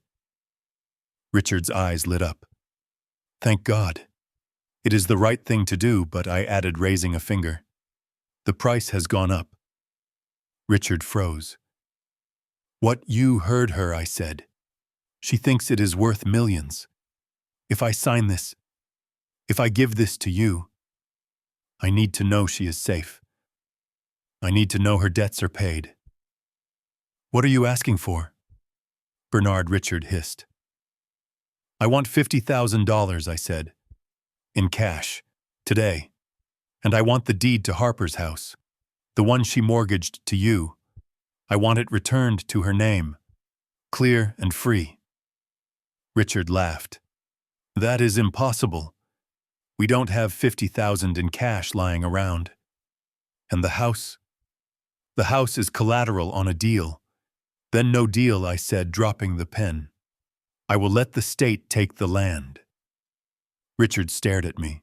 [SPEAKER 1] Richard's eyes lit up. "Thank God. It is the right thing to do," but I added, raising a finger. "The price has gone up." Richard froze. "What, you heard her," I said. "She thinks it is worth millions. If I sign this, if I give this to you, I need to know she is safe. I need to know her debts are paid." "What are you asking for?" Bernard, Richard hissed. "I want $50,000, I said. In cash. Today. And I want the deed to Harper's house. The one she mortgaged to you. I want it returned to her name. Clear and free." Richard laughed. "That is impossible. We don't have 50,000 in cash lying around. And the house? The house is collateral on a deal." "Then no deal," I said, dropping the pen. "I will let the state take the land." Richard stared at me.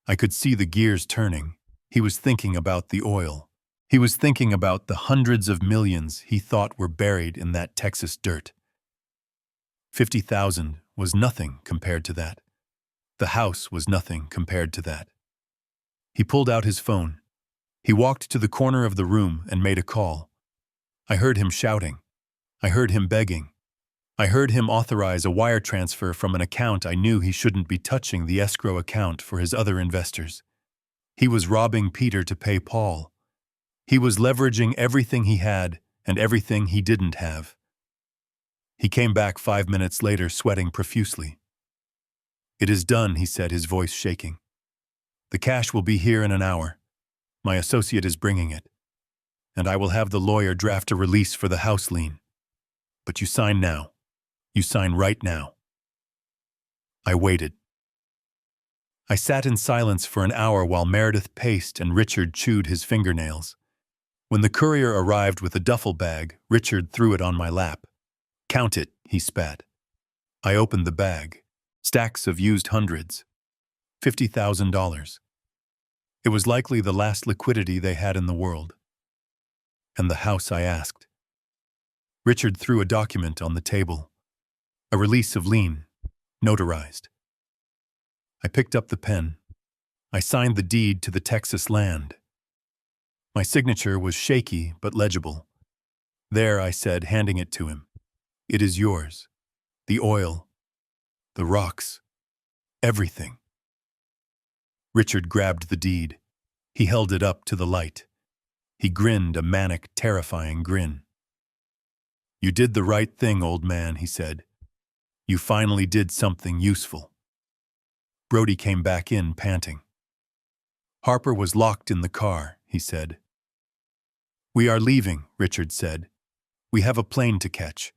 [SPEAKER 1] I could see the gears turning. He was thinking about the oil. He was thinking about the hundreds of millions he thought were buried in that Texas dirt. 50,000 was nothing compared to that. The house was nothing compared to that. He pulled out his phone. He walked to the corner of the room and made a call. I heard him shouting. I heard him begging. I heard him authorize a wire transfer from an account I knew he shouldn't be touching, the escrow account for his other investors. He was robbing Peter to pay Paul. He was leveraging everything he had and everything he didn't have. He came back 5 minutes later, sweating profusely. "It is done," he said, his voice shaking. "The cash will be here in an hour. My associate is bringing it. And I will have the lawyer draft a release for the house lien. But you sign now. You sign right now. I waited. I sat in silence for an hour while Meredith paced and Richard chewed his fingernails. When the courier arrived with a duffel bag, Richard threw it on my lap. "Count it," he spat. I opened the bag. Stacks of used hundreds. $50,000. It was likely the last liquidity they had in the world. "And the house?" I asked. Richard threw a document on the table. A release of lien, notarized. I picked up the pen. I signed the deed to the Texas land. My signature was shaky but legible. "There," I said, handing it to him. "It is yours. The oil, the rocks, everything." Richard grabbed the deed. He held it up to the light. He grinned a manic, terrifying grin. "You did the right thing, old man," he said. "You finally did something useful." Brody came back in, panting. "Harper was locked in the car," he said. "We are leaving," Richard said. "We have a plane to catch.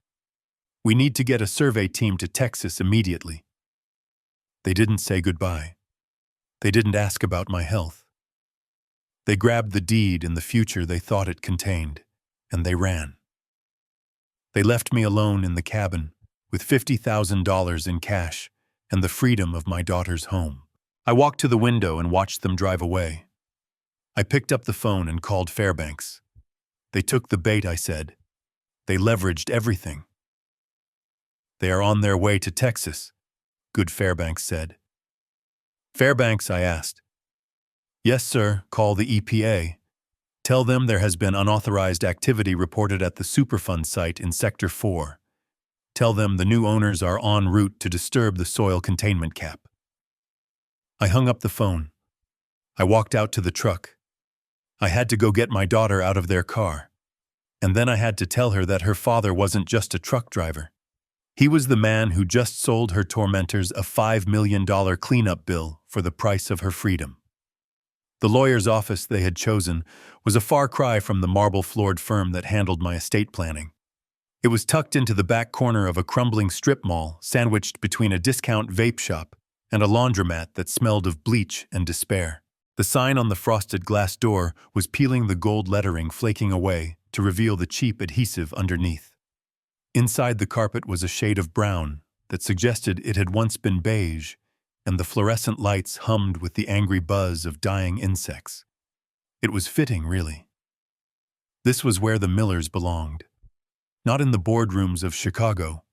[SPEAKER 1] We need to get a survey team to Texas immediately." They didn't say goodbye. They didn't ask about my health. They grabbed the deed and the future they thought it contained, and they ran. They left me alone in the cabin, with $50,000 in cash and the freedom of my daughter's home. I walked to the window and watched them drive away. I picked up the phone and called Fairbanks. "They took the bait," I said. "They leveraged everything." "They are on their way to Texas," Good Fairbanks said. "Fairbanks?" I asked. "Yes, sir. Call the EPA. Tell them there has been unauthorized activity reported at the Superfund site in Sector 4. Tell them the new owners are en route to disturb the soil containment cap." I hung up the phone. I walked out to the truck. I had to go get my daughter out of their car. And then I had to tell her that her father wasn't just a truck driver. He was the man who just sold her tormentors a $5 million cleanup bill for the price of her freedom. The lawyer's office they had chosen was a far cry from the marble-floored firm that handled my estate planning. It was tucked into the back corner of a crumbling strip mall, sandwiched between a discount vape shop and a laundromat that smelled of bleach and despair. The sign on the frosted glass door was peeling the gold lettering flaking away to reveal the cheap adhesive underneath. Inside the carpet was a shade of brown that suggested it had once been beige, and the fluorescent lights hummed with the angry buzz of dying insects. It was fitting, really. This was where the Millers belonged. Not in the boardrooms of Chicago,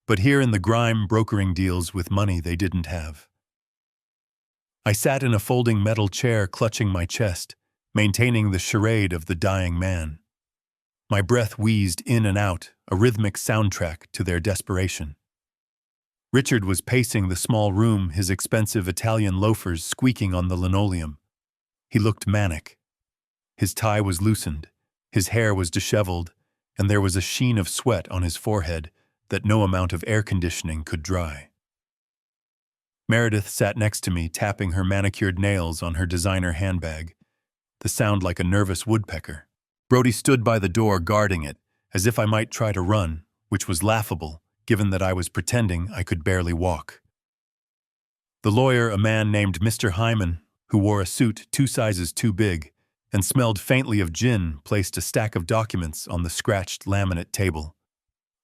[SPEAKER 1] but here in the grime brokering deals with money they didn't have. I sat in a folding metal chair clutching my chest, maintaining the charade of the dying man. My breath wheezed in and out, a rhythmic soundtrack to their desperation. Richard was pacing the small room, his expensive Italian loafers squeaking on the linoleum. He looked manic. His tie was loosened, his hair was disheveled, and there was a sheen of sweat on his forehead that no amount of air conditioning could dry. Meredith sat next to me, tapping her manicured nails on her designer handbag, the sound like a nervous woodpecker. Brody stood by the door guarding it, as if I might try to run, which was laughable, given that I was pretending I could barely walk. The lawyer, a man named Mr. Hyman, who wore a suit 2 sizes too big and smelled faintly of gin, placed a stack of documents on the scratched laminate table.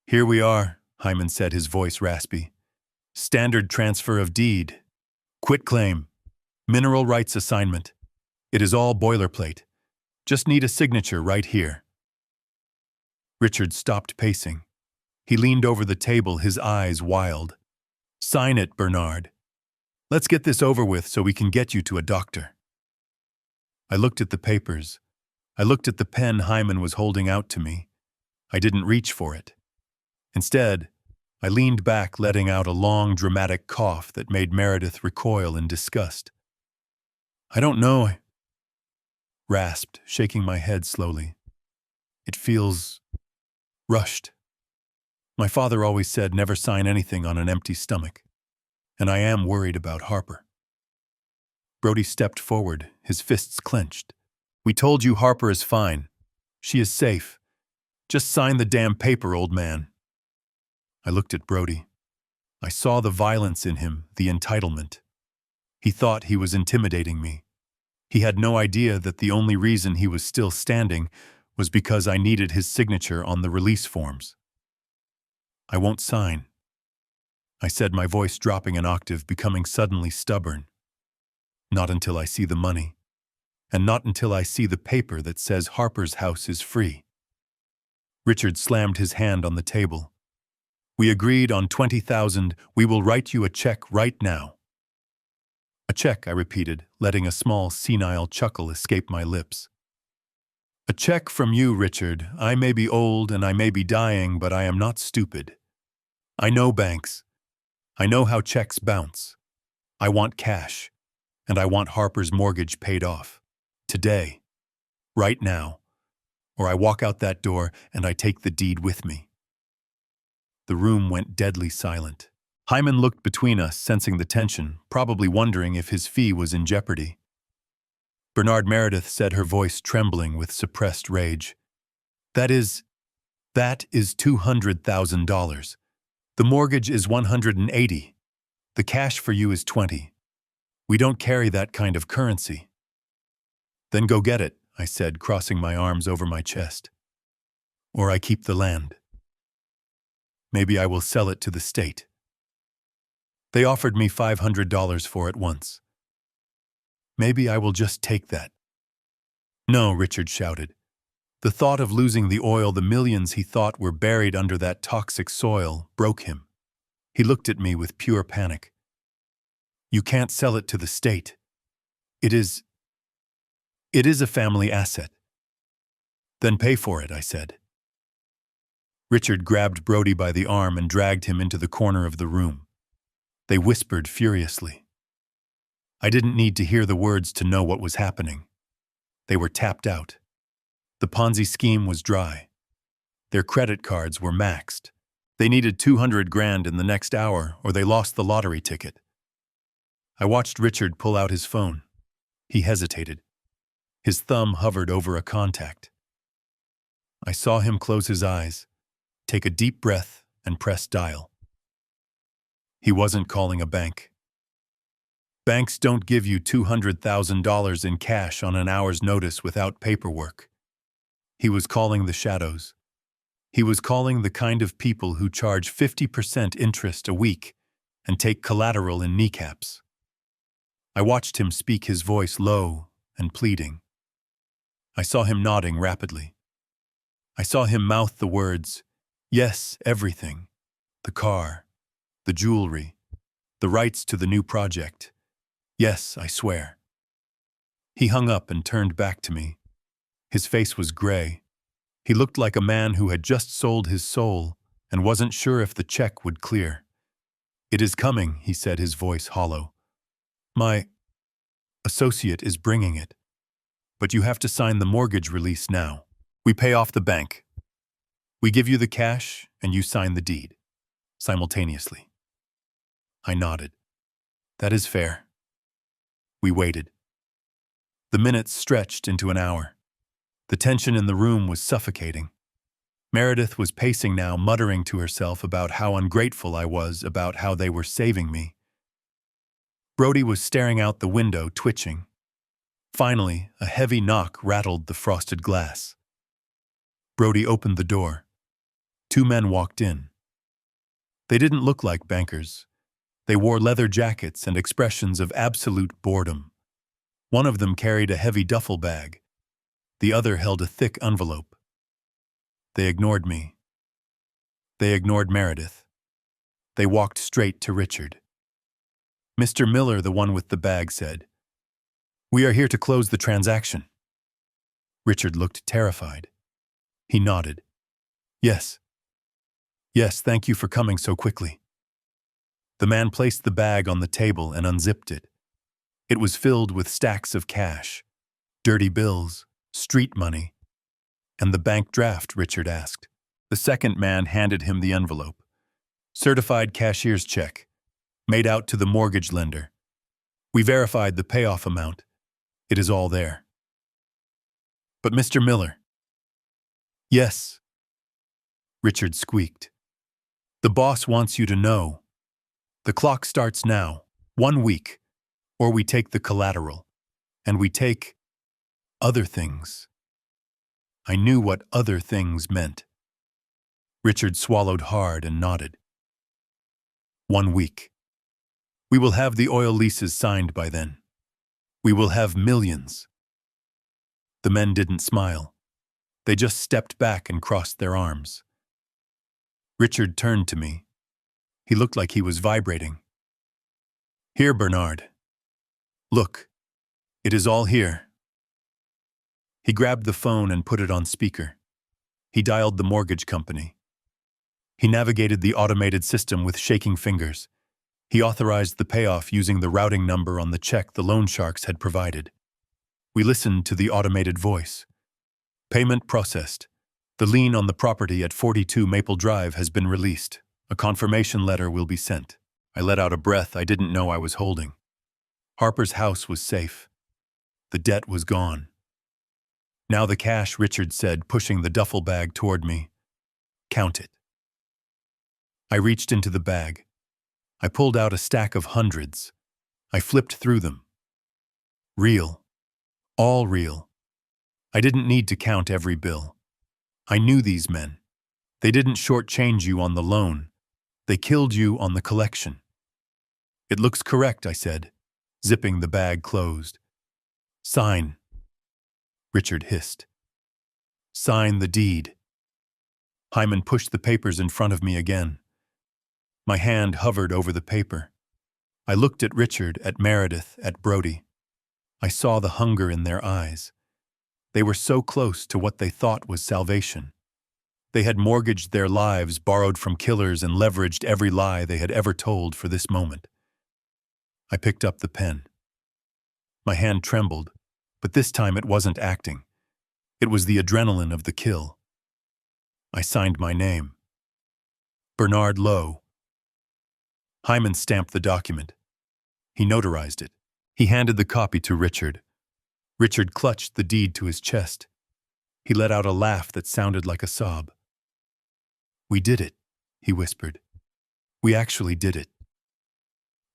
[SPEAKER 1] "Here we are," Hyman said, his voice raspy. "Standard transfer of deed. Quitclaim. Mineral rights assignment. It is all boilerplate. Just need a signature right here." Richard stopped pacing. He leaned over the table, his eyes wild. "Sign it, Bernard. Let's get this over with so we can get you to a doctor." I looked at the papers. I looked at the pen Hyman was holding out to me. I didn't reach for it. Instead, I leaned back, letting out a long, dramatic cough that made Meredith recoil in disgust. "I don't know," I rasped, shaking my head slowly. "It feels rushed. My father always said never sign anything on an empty stomach, and I am worried about Harper." Brody stepped forward, his fists clenched. "We told you Harper is fine. She is safe. Just sign the damn paper, old man. I looked at Brody. I saw the violence in him, the entitlement. He thought he was intimidating me. He had no idea that the only reason he was still standing was because I needed his signature on the release forms. I won't sign, I said, my voice dropping an octave, becoming suddenly stubborn. Not until I see the money, and not until I see the paper that says Harper's house is free. Richard slammed his hand on the table. We agreed on 20,000. We will write you a check right now. A check, I repeated, letting a small, senile chuckle escape my lips. A check from you, Richard. I may be old and I may be dying, but I am not stupid. I know banks. I know how checks bounce. I want cash, and I want Harper's mortgage paid off. Today. Right now. Or I walk out that door and I take the deed with me. The room went deadly silent. Hyman looked between us, sensing the tension, probably wondering if his fee was in jeopardy. Bernard Meredith said, her voice trembling with suppressed rage. That is $200,000. The mortgage is $180. The cash for you is $20. We don't carry that kind of currency. Then go get it, I said, crossing my arms over my chest. Or I keep the land. Maybe I will sell it to the state. They offered me $500 for it once. Maybe I will just take that. No, Richard shouted. The thought of losing the oil, the millions he thought were buried under that toxic soil, broke him. He looked at me with pure panic. You can't sell it to the state. It is a family asset. Then pay for it, I said. Richard grabbed Brody by the arm and dragged him into the corner of the room. They whispered furiously. I didn't need to hear the words to know what was happening. They were tapped out. The Ponzi scheme was dry. Their credit cards were maxed. They needed 200 grand in the next hour, or they lost the lottery ticket. I watched Richard pull out his phone. He hesitated. His thumb hovered over a contact. I saw him close his eyes, take a deep breath, and press dial. He wasn't calling a bank. Banks don't give you $200,000 in cash on an hour's notice without paperwork. He was calling the shadows. He was calling the kind of people who charge 50% interest a week and take collateral in kneecaps. I watched him speak, his voice low and pleading. I saw him nodding rapidly. I saw him mouth the words, yes, everything. The car, the jewelry, the rights to the new project. Yes, I swear. He hung up and turned back to me. His face was gray. He looked like a man who had just sold his soul and wasn't sure if the check would clear. It is coming, he said, his voice hollow. My associate is bringing it. But you have to sign the mortgage release now. We pay off the bank. We give you the cash and you sign the deed. Simultaneously. I nodded. That is fair. We waited. The minutes stretched into an hour. The tension in the room was suffocating. Meredith was pacing now, muttering to herself about how ungrateful I was, about how they were saving me. Brody was staring out the window, twitching. Finally, a heavy knock rattled the frosted glass. Brody opened the door. Two men walked in. They didn't look like bankers. They wore leather jackets and expressions of absolute boredom. One of them carried a heavy duffel bag. The other held a thick envelope. They ignored me. They ignored Meredith. They walked straight to Richard. Mr. Miller, the one with the bag, said, "We are here to close the transaction." Richard looked terrified. He nodded. Yes. Yes, thank you for coming so quickly. The man placed the bag on the table and unzipped it. It was filled with stacks of cash, dirty bills, street money, and the bank draft, Richard asked. The second man handed him the envelope. Certified cashier's check, made out to the mortgage lender. We verified the payoff amount. It is all there. But Mr. Miller. Yes. Richard squeaked. The boss wants you to know. The clock starts now, 1 week, or we take the collateral. And we take other things. I knew what other things meant. Richard swallowed hard and nodded. 1 week. We will have the oil leases signed by then. We will have millions. The men didn't smile. They just stepped back and crossed their arms. Richard turned to me. He looked like he was vibrating. Here, Bernard. Look, it is all here. He grabbed the phone and put it on speaker. He dialed the mortgage company. He navigated the automated system with shaking fingers. He authorized the payoff using the routing number on the check the loan sharks had provided. We listened to the automated voice. Payment processed. The lien on the property at 42 Maple Drive has been released. A confirmation letter will be sent. I let out a breath I didn't know I was holding. Harper's house was safe. The debt was gone. Now the cash, Richard said, pushing the duffel bag toward me. Count it. I reached into the bag. I pulled out a stack of hundreds. I flipped through them. Real. All real. I didn't need to count every bill. I knew these men. They didn't shortchange you on the loan. They killed you on the collection. It looks correct, I said, zipping the bag closed. Sign. Richard hissed. Sign the deed. Hyman pushed the papers in front of me again. My hand hovered over the paper. I looked at Richard, at Meredith, at Brody. I saw the hunger in their eyes. They were so close to what they thought was salvation. They had mortgaged their lives, borrowed from killers, and leveraged every lie they had ever told for this moment. I picked up the pen. My hand trembled, but this time it wasn't acting. It was the adrenaline of the kill. I signed my name. Bernard Lowe. Hyman stamped the document. He notarized it. He handed the copy to Richard. Richard clutched the deed to his chest. He let out a laugh that sounded like a sob. We did it, he whispered. We actually did it.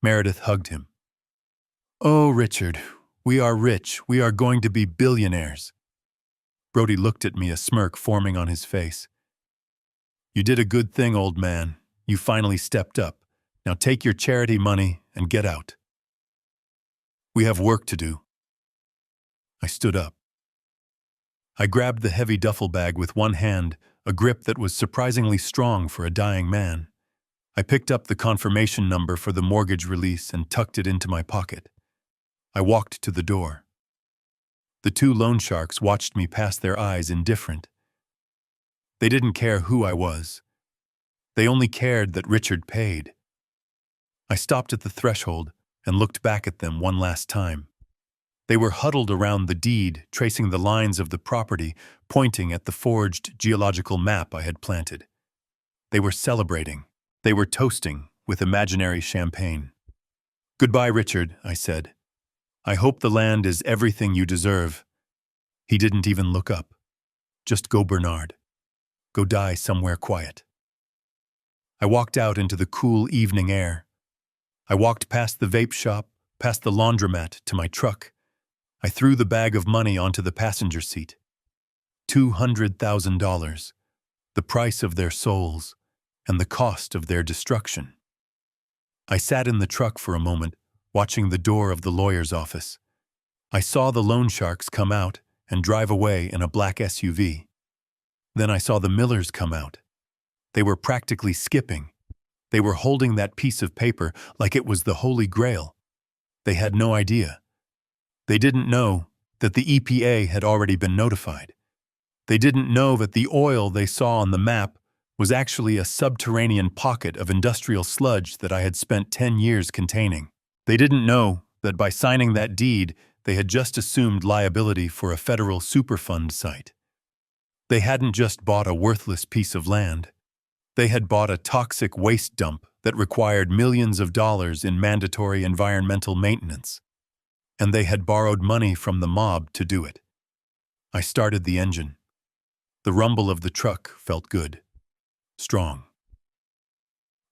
[SPEAKER 1] Meredith hugged him. Oh, Richard, we are rich. We are going to be billionaires. Brody looked at me, a smirk forming on his face. You did a good thing, old man. You finally stepped up. Now take your charity money and get out. We have work to do. I stood up. I grabbed the heavy duffel bag with one hand, a grip that was surprisingly strong for a dying man. I picked up the confirmation number for the mortgage release and tucked it into my pocket. I walked to the door. The two loan sharks watched me pass their eyes indifferent. They didn't care who I was. They only cared that Richard paid. I stopped at the threshold and looked back at them one last time. They were huddled around the deed, tracing the lines of the property, pointing at the forged geological map I had planted. They were celebrating. They were toasting with imaginary champagne. Goodbye, Richard, I said. I hope the land is everything you deserve. He didn't even look up. Just go, Bernard. Go die somewhere quiet. I walked out into the cool evening air. I walked past the vape shop, past the laundromat, to my truck. I threw the bag of money onto the passenger seat. $200,000, the price of their souls, and the cost of their destruction. I sat in the truck for a moment, watching the door of the lawyer's office. I saw the loan sharks come out and drive away in a black SUV. Then I saw the Millers come out. They were practically skipping. They were holding that piece of paper like it was the Holy Grail. They had no idea. They didn't know that the EPA had already been notified. They didn't know that the oil they saw on the map was actually a subterranean pocket of industrial sludge that I had spent 10 years containing. They didn't know that by signing that deed, they had just assumed liability for a federal Superfund site. They hadn't just bought a worthless piece of land. They had bought a toxic waste dump that required millions of dollars in mandatory environmental maintenance. And they had borrowed money from the mob to do it. I started the engine. The rumble of the truck felt good. strong.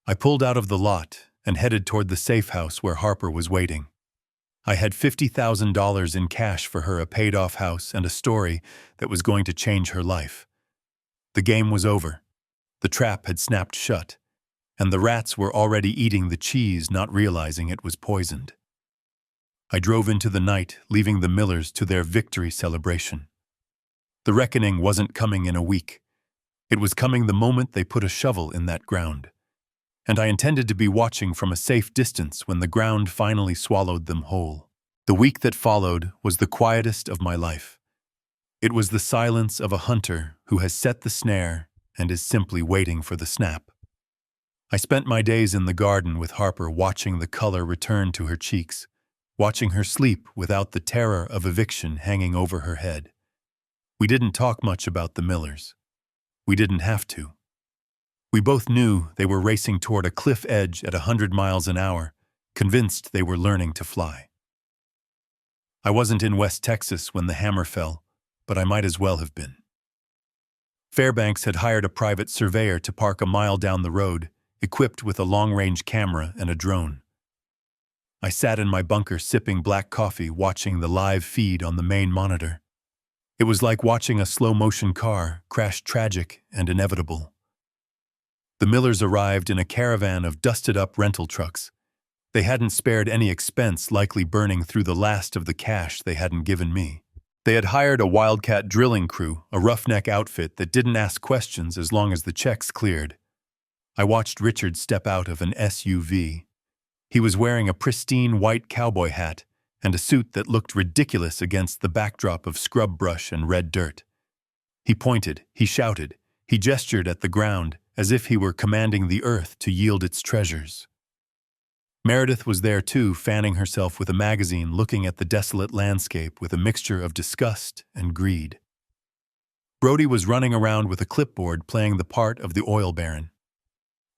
[SPEAKER 1] I pulled out of the lot and headed toward the safe house where Harper was waiting. I had $50,000 in cash for her, a paid-off house, and a story that was going to change her life. The game was over. The trap had snapped shut, and the rats were already eating the cheese, not realizing it was poisoned. I drove into the night, leaving the Millers to their victory celebration. The reckoning wasn't coming in a week. It was coming the moment they put a shovel in that ground. And I intended to be watching from a safe distance when the ground finally swallowed them whole. The week that followed was the quietest of my life. It was the silence of a hunter who has set the snare and is simply waiting for the snap. I spent my days in the garden with Harper, watching the color return to her cheeks, watching her sleep without the terror of eviction hanging over her head. We didn't talk much about the Millers. We didn't have to. We both knew they were racing toward a cliff edge at 100 miles an hour, convinced they were learning to fly. I wasn't in West Texas when the hammer fell, but I might as well have been. Fairbanks had hired a private surveyor to park a mile down the road, equipped with a long-range camera and a drone. I sat in my bunker sipping black coffee, watching the live feed on the main monitor. It was like watching a slow-motion car crash, tragic and inevitable. The Millers arrived in a caravan of dusted-up rental trucks. They hadn't spared any expense, likely burning through the last of the cash they hadn't given me. They had hired a wildcat drilling crew, a roughneck outfit that didn't ask questions as long as the checks cleared. I watched Richard step out of an SUV. He was wearing a pristine white cowboy hat and a suit that looked ridiculous against the backdrop of scrub brush and red dirt. He pointed, he shouted, he gestured at the ground, as if he were commanding the earth to yield its treasures. Meredith was there too, fanning herself with a magazine, looking at the desolate landscape with a mixture of disgust and greed. Brody was running around with a clipboard, playing the part of the oil baron.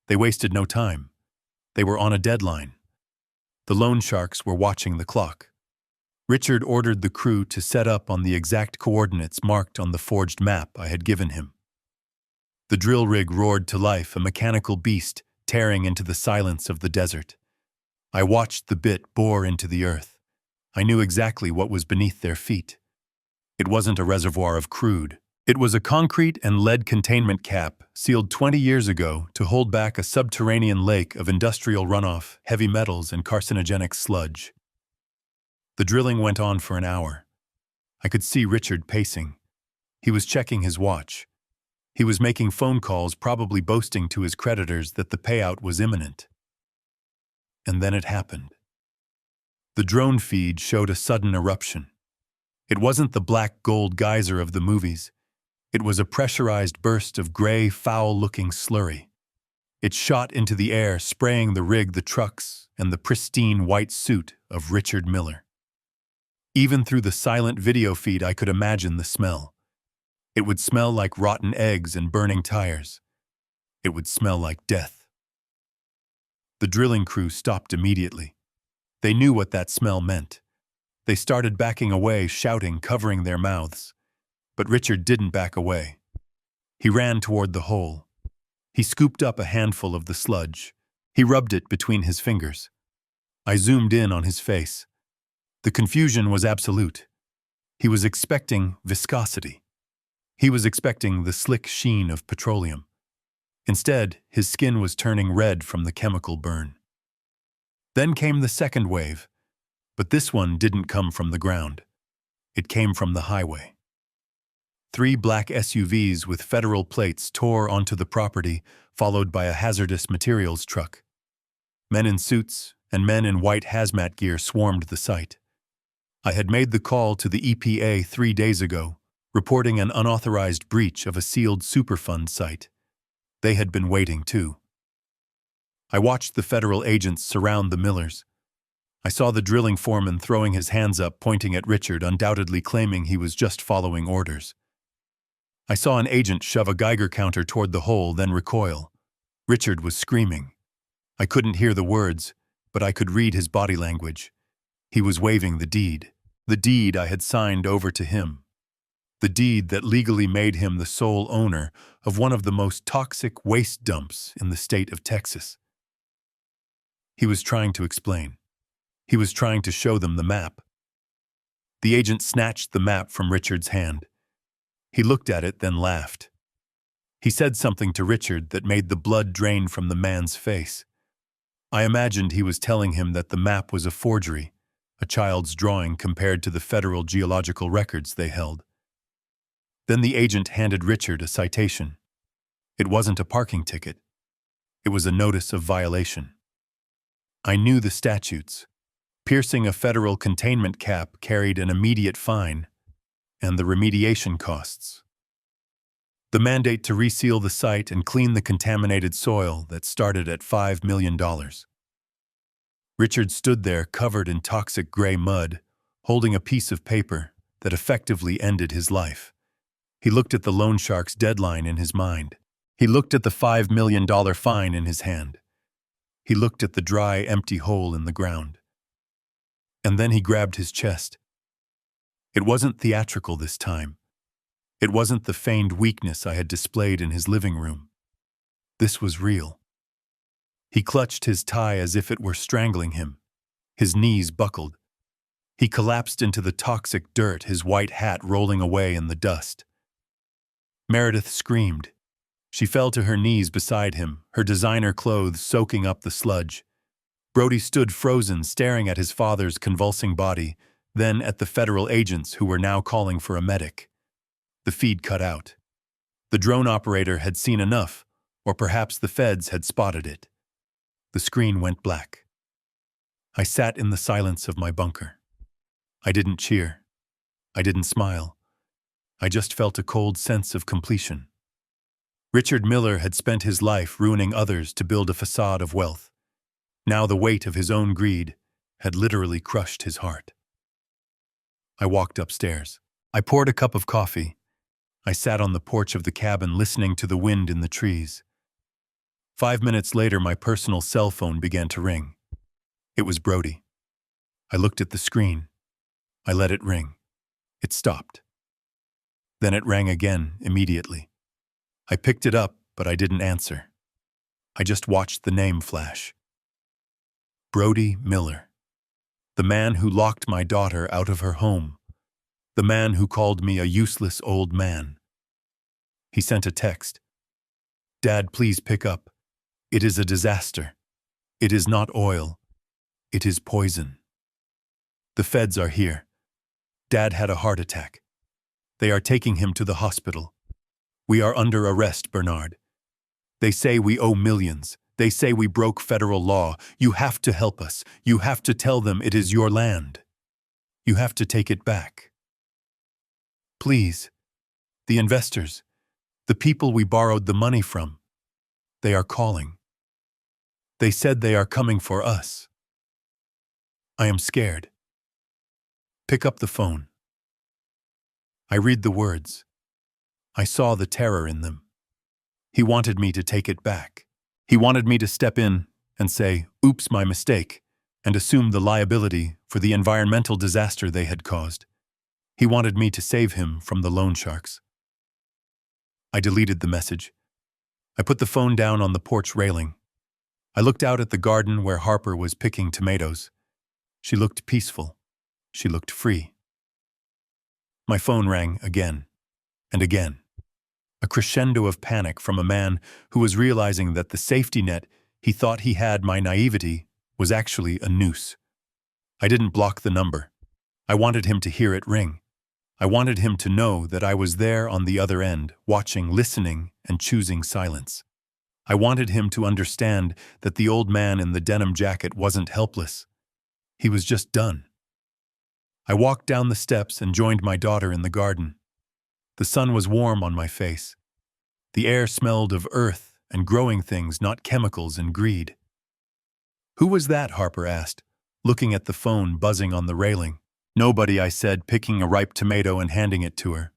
[SPEAKER 1] They wasted no time. They were on a deadline. The loan sharks were watching the clock. Richard ordered the crew to set up on the exact coordinates marked on the forged map I had given him. The drill rig roared to life, a mechanical beast tearing into the silence of the desert. I watched the bit bore into the earth. I knew exactly what was beneath their feet. It wasn't a reservoir of crude. It was a concrete and lead containment cap sealed 20 years ago to hold back a subterranean lake of industrial runoff, heavy metals, and carcinogenic sludge. The drilling went on for an hour. I could see Richard pacing. He was checking his watch. He was making phone calls, probably boasting to his creditors that the payout was imminent. And then it happened. The drone feed showed a sudden eruption. It wasn't the black gold geyser of the movies. It was a pressurized burst of gray, foul-looking slurry. It shot into the air, spraying the rig, the trucks, and the pristine white suit of Richard Miller. Even through the silent video feed, I could imagine the smell. It would smell like rotten eggs and burning tires. It would smell like death. The drilling crew stopped immediately. They knew what that smell meant. They started backing away, shouting, covering their mouths. But Richard didn't back away. He ran toward the hole. He scooped up a handful of the sludge. He rubbed it between his fingers. I zoomed in on his face. The confusion was absolute. He was expecting viscosity. He was expecting the slick sheen of petroleum. Instead, his skin was turning red from the chemical burn. Then came the second wave, but this one didn't come from the ground. It came from the highway. 3 black SUVs with federal plates tore onto the property, followed by a hazardous materials truck. Men in suits and men in white hazmat gear swarmed the site. I had made the call to the EPA 3 days ago, reporting an unauthorized breach of a sealed Superfund site. They had been waiting too. I watched the federal agents surround the Millers. I saw the drilling foreman throwing his hands up, pointing at Richard, undoubtedly claiming he was just following orders. I saw an agent shove a Geiger counter toward the hole, then recoil. Richard was screaming. I couldn't hear the words, but I could read his body language. He was waving the deed I had signed over to him. the deed that legally made him the sole owner of one of the most toxic waste dumps in the state of Texas. He was trying to explain. He was trying to show them the map. The agent snatched the map from Richard's hand. He looked at it, then laughed. He said something to Richard that made the blood drain from the man's face. I imagined he was telling him that the map was a forgery, a child's drawing compared to the federal geological records they held. Then the agent handed Richard a citation. It wasn't a parking ticket. It was a notice of violation. I knew the statutes. Piercing a federal containment cap carried an immediate fine and the remediation costs. The mandate to reseal the site and clean the contaminated soil that started at $5 million. Richard stood there covered in toxic gray mud, holding a piece of paper that effectively ended his life. He looked at the loan shark's deadline in his mind. He looked at the $5 million fine in his hand. He looked at the dry, empty hole in the ground. And then he grabbed his chest. It wasn't theatrical this time. It wasn't the feigned weakness I had displayed in his living room. This was real. He clutched his tie as if it were strangling him. His knees buckled. He collapsed into the toxic dirt, his white hat rolling away in the dust. Meredith screamed. She fell to her knees beside him, her designer clothes soaking up the sludge. Brody stood frozen, staring at his father's convulsing body, then at the federal agents who were now calling for a medic. The feed cut out. The drone operator had seen enough, or perhaps the feds had spotted it. The screen went black. I sat in the silence of my bunker. I didn't cheer. I didn't smile. I just felt a cold sense of completion. Richard Miller had spent his life ruining others to build a facade of wealth. Now the weight of his own greed had literally crushed his heart. I walked upstairs. I poured a cup of coffee. I sat on the porch of the cabin listening to the wind in the trees. 5 minutes later, my personal cell phone began to ring. It was Brody. I looked at the screen. I let it ring. It stopped. Then it rang again immediately. I picked it up, but I didn't answer. I just watched the name flash. Brody Miller. The man who locked my daughter out of her home. The man who called me a useless old man. He sent a text. Dad, please pick up. It is a disaster. It is not oil. It is poison. The feds are here. Dad had a heart attack. They are taking him to the hospital. We are under arrest, Bernard. They say we owe millions. They say we broke federal law. You have to help us. You have to tell them it is your land. You have to take it back. Please. The investors. The people we borrowed the money from. They are calling. They said they are coming for us. I am scared. Pick up the phone. I read the words. I saw the terror in them. He wanted me to take it back. He wanted me to step in and say, oops, my mistake, and assume the liability for the environmental disaster they had caused. He wanted me to save him from the loan sharks. I deleted the message. I put the phone down on the porch railing. I looked out at the garden where Harper was picking tomatoes. She looked peaceful. She looked free. My phone rang again and again. A crescendo of panic from a man who was realizing that the safety net he thought he had, my naivety, was actually a noose. I didn't block the number. I wanted him to hear it ring. I wanted him to know that I was there on the other end, watching, listening, and choosing silence. I wanted him to understand that the old man in the denim jacket wasn't helpless. He was just done. I walked down the steps and joined my daughter in the garden. The sun was warm on my face. The air smelled of earth and growing things, not chemicals and greed. Who was that? Harper asked, looking at the phone buzzing on the railing. Nobody, I said, picking a ripe tomato and handing it to her.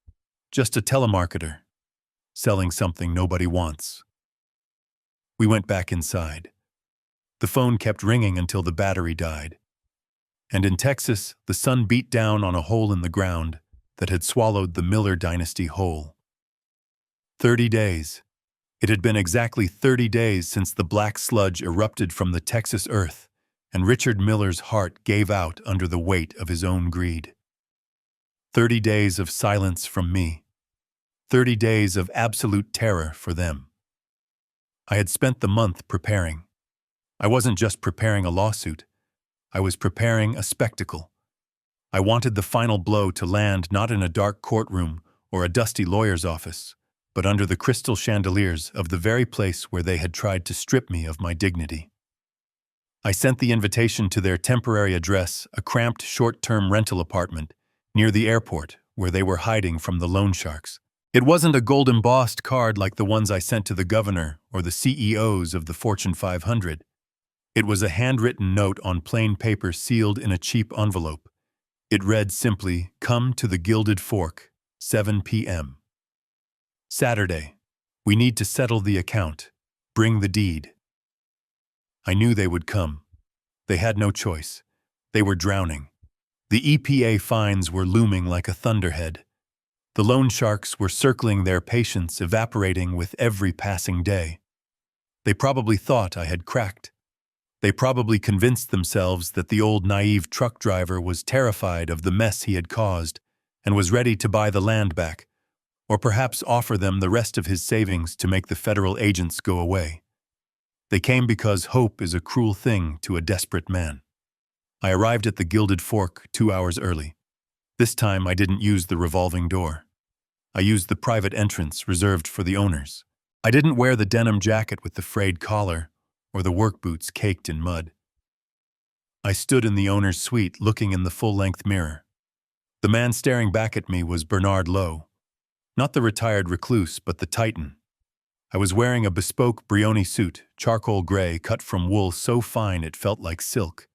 [SPEAKER 1] Just a telemarketer, selling something nobody wants. We went back inside. The phone kept ringing until the battery died. And in Texas, the sun beat down on a hole in the ground that had swallowed the Miller dynasty whole. 30 days. It had been exactly 30 days since the black sludge erupted from the Texas earth, and Richard Miller's heart gave out under the weight of his own greed. 30 days of silence from me. 30 days of absolute terror for them. I had spent the month preparing. I wasn't just preparing a lawsuit. I was preparing a spectacle. I wanted the final blow to land not in a dark courtroom or a dusty lawyer's office, but under the crystal chandeliers of the very place where they had tried to strip me of my dignity. I sent the invitation to their temporary address, a cramped short-term rental apartment near the airport where they were hiding from the loan sharks. It wasn't a gold-embossed card like the ones I sent to the governor or the CEOs of the Fortune 500. It was a handwritten note on plain paper sealed in a cheap envelope. It read simply, "Come to the Gilded Fork, 7 p.m. Saturday. We need to settle the account. Bring the deed." I knew they would come. They had no choice. They were drowning. The EPA fines were looming like a thunderhead. The loan sharks were circling their patience, evaporating with every passing day. They probably thought I had cracked. They probably convinced themselves that the old naive truck driver was terrified of the mess he had caused and was ready to buy the land back, or perhaps offer them the rest of his savings to make the federal agents go away. They came because hope is a cruel thing to a desperate man. I arrived at the Gilded Fork 2 hours early. This time I didn't use the revolving door. I used the private entrance reserved for the owners. I didn't wear the denim jacket with the frayed collar or the work boots caked in mud. I stood in the owner's suite looking in the full-length mirror. The man staring back at me was Bernard Lowe. Not the retired recluse, but the titan. I was wearing a bespoke Brioni suit, charcoal gray, cut from wool so fine it felt like silk.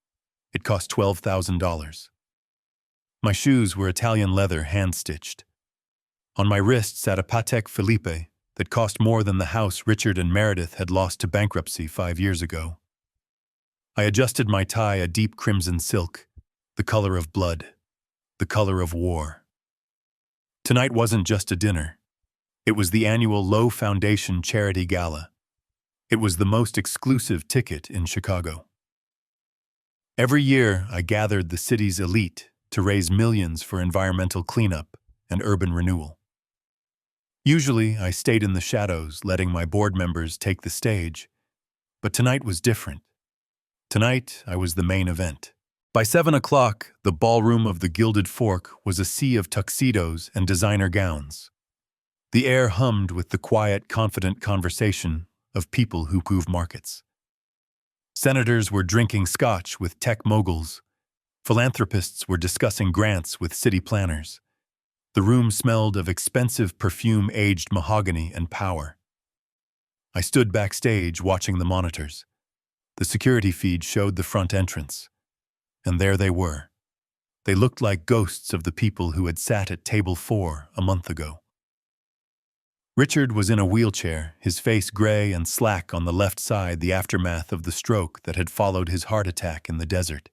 [SPEAKER 1] It cost $12,000. My shoes were Italian leather, hand-stitched. On my wrist sat a Patek Philippe that cost more than the house Richard and Meredith had lost to bankruptcy 5 years ago. I adjusted my tie, a deep crimson silk, the color of blood, the color of war. Tonight wasn't just a dinner. It was the annual Low Foundation Charity Gala. It was the most exclusive ticket in Chicago. Every year, I gathered the city's elite to raise millions for environmental cleanup and urban renewal. Usually, I stayed in the shadows, letting my board members take the stage. But tonight was different. Tonight, I was the main event. By 7 o'clock, the ballroom of the Gilded Fork was a sea of tuxedos and designer gowns. The air hummed with the quiet, confident conversation of people who move markets. Senators were drinking scotch with tech moguls. Philanthropists were discussing grants with city planners. The room smelled of expensive perfume, aged mahogany, and power. I stood backstage watching the monitors. The security feed showed the front entrance. And there they were. They looked like ghosts of the people who had sat at table 4 a month ago. Richard was in a wheelchair, his face gray and slack on the left side, the aftermath of the stroke that had followed his heart attack in the desert.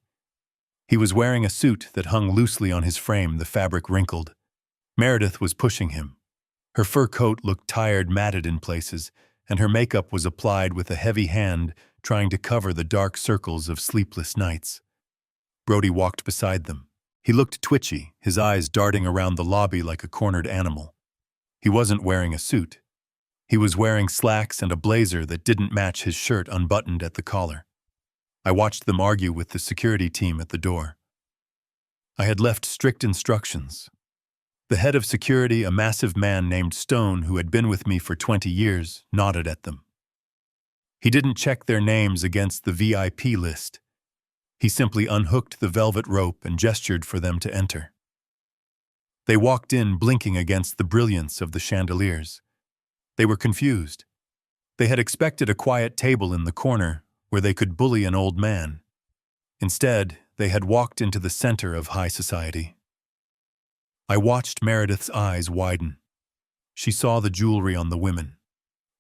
[SPEAKER 1] He was wearing a suit that hung loosely on his frame, the fabric wrinkled. Meredith was pushing him. Her fur coat looked tired, matted in places, and her makeup was applied with a heavy hand, trying to cover the dark circles of sleepless nights. Brody walked beside them. He looked twitchy, his eyes darting around the lobby like a cornered animal. He wasn't wearing a suit. He was wearing slacks and a blazer that didn't match his shirt unbuttoned at the collar. I watched them argue with the security team at the door. I had left strict instructions. The head of security, a massive man named Stone who had been with me for 20 years, nodded at them. He didn't check their names against the VIP list. He simply unhooked the velvet rope and gestured for them to enter. They walked in, blinking against the brilliance of the chandeliers. They were confused. They had expected a quiet table in the corner where they could bully an old man. Instead, they had walked into the center of high society. I watched Meredith's eyes widen. She saw the jewelry on the women.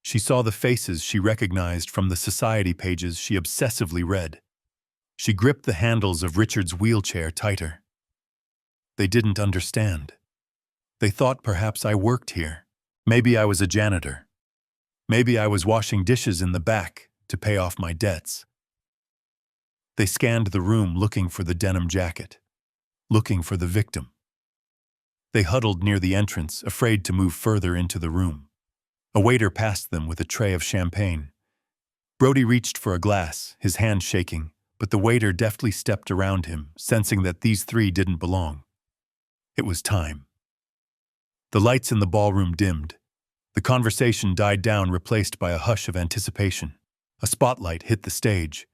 [SPEAKER 1] She saw the faces she recognized from the society pages she obsessively read. She gripped the handles of Richard's wheelchair tighter. They didn't understand. They thought perhaps I worked here. Maybe I was a janitor. Maybe I was washing dishes in the back to pay off my debts. They scanned the room looking for the denim jacket, looking for the victim. They huddled near the entrance, afraid to move further into the room. A waiter passed them with a tray of champagne. Brody reached for a glass, his hand shaking, but the waiter deftly stepped around him, sensing that these three didn't belong. It was time. The lights in the ballroom dimmed. The conversation died down, replaced by a hush of anticipation. A spotlight hit the stage.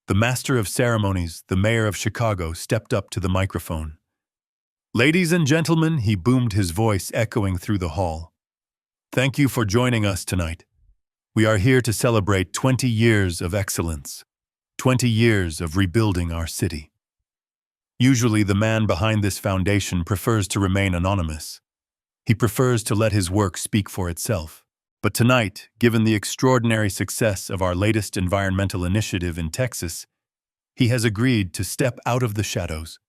[SPEAKER 1] The master of ceremonies, the mayor of Chicago, stepped up to the microphone. "Ladies and gentlemen," he boomed, his voice echoing through the hall. "Thank you for joining us tonight. We are here to celebrate 20 years of excellence, 20 years of rebuilding our city." Usually, the man behind this foundation prefers to remain anonymous. He prefers to let his work speak for itself. But tonight, given the extraordinary success of our latest environmental initiative in Texas, he has agreed to step out of the shadows.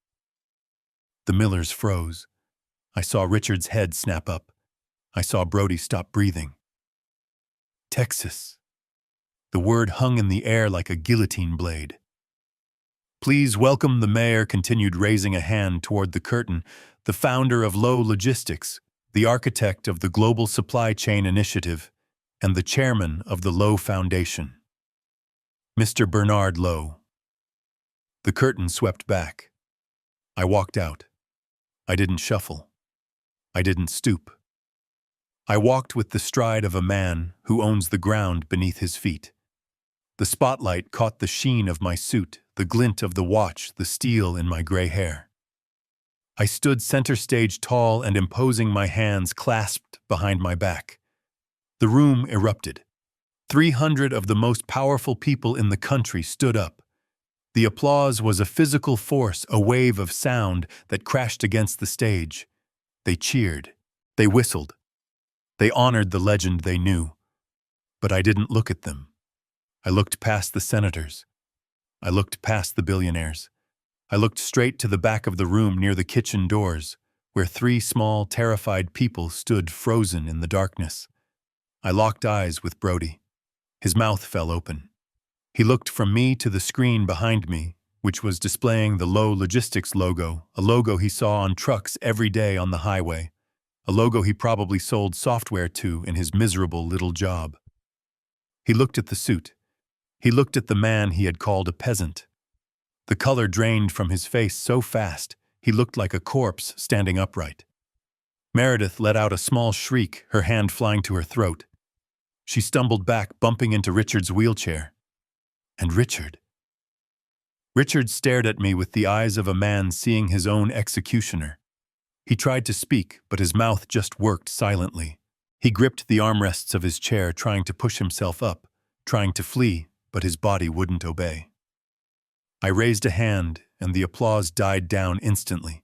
[SPEAKER 1] The Millers froze. I saw Richard's head snap up. I saw Brody stop breathing. Texas. The word hung in the air like a guillotine blade. "Please welcome," the mayor continued, raising a hand toward the curtain, "the founder of Lowe Logistics, the architect of the Global Supply Chain Initiative, and the chairman of the Lowe Foundation, Mr. Bernard Lowe." The curtain swept back. I walked out. I didn't shuffle. I didn't stoop. I walked with the stride of a man who owns the ground beneath his feet. The spotlight caught the sheen of my suit, the glint of the watch, the steel in my gray hair. I stood center stage, tall and imposing, my hands clasped behind my back. The room erupted. 300 of the most powerful people in the country stood up. The applause was a physical force, a wave of sound that crashed against the stage. They cheered. They whistled. They honored the legend they knew. But I didn't look at them. I looked past the senators. I looked past the billionaires. I looked straight to the back of the room near the kitchen doors, where three small, terrified people stood frozen in the darkness. I locked eyes with Brody. His mouth fell open. He looked from me to the screen behind me, which was displaying the Lowe Logistics logo, a logo he saw on trucks every day on the highway, a logo he probably sold software to in his miserable little job. He looked at the suit. He looked at the man he had called a peasant. The color drained from his face so fast, he looked like a corpse standing upright. Meredith let out a small shriek, her hand flying to her throat. She stumbled back, bumping into Richard's wheelchair. And Richard stared at me with the eyes of a man seeing his own executioner. He tried to speak, but his mouth just worked silently. He gripped the armrests of his chair, trying to push himself up, trying to flee, but his body wouldn't obey. I raised a hand, and the applause died down instantly.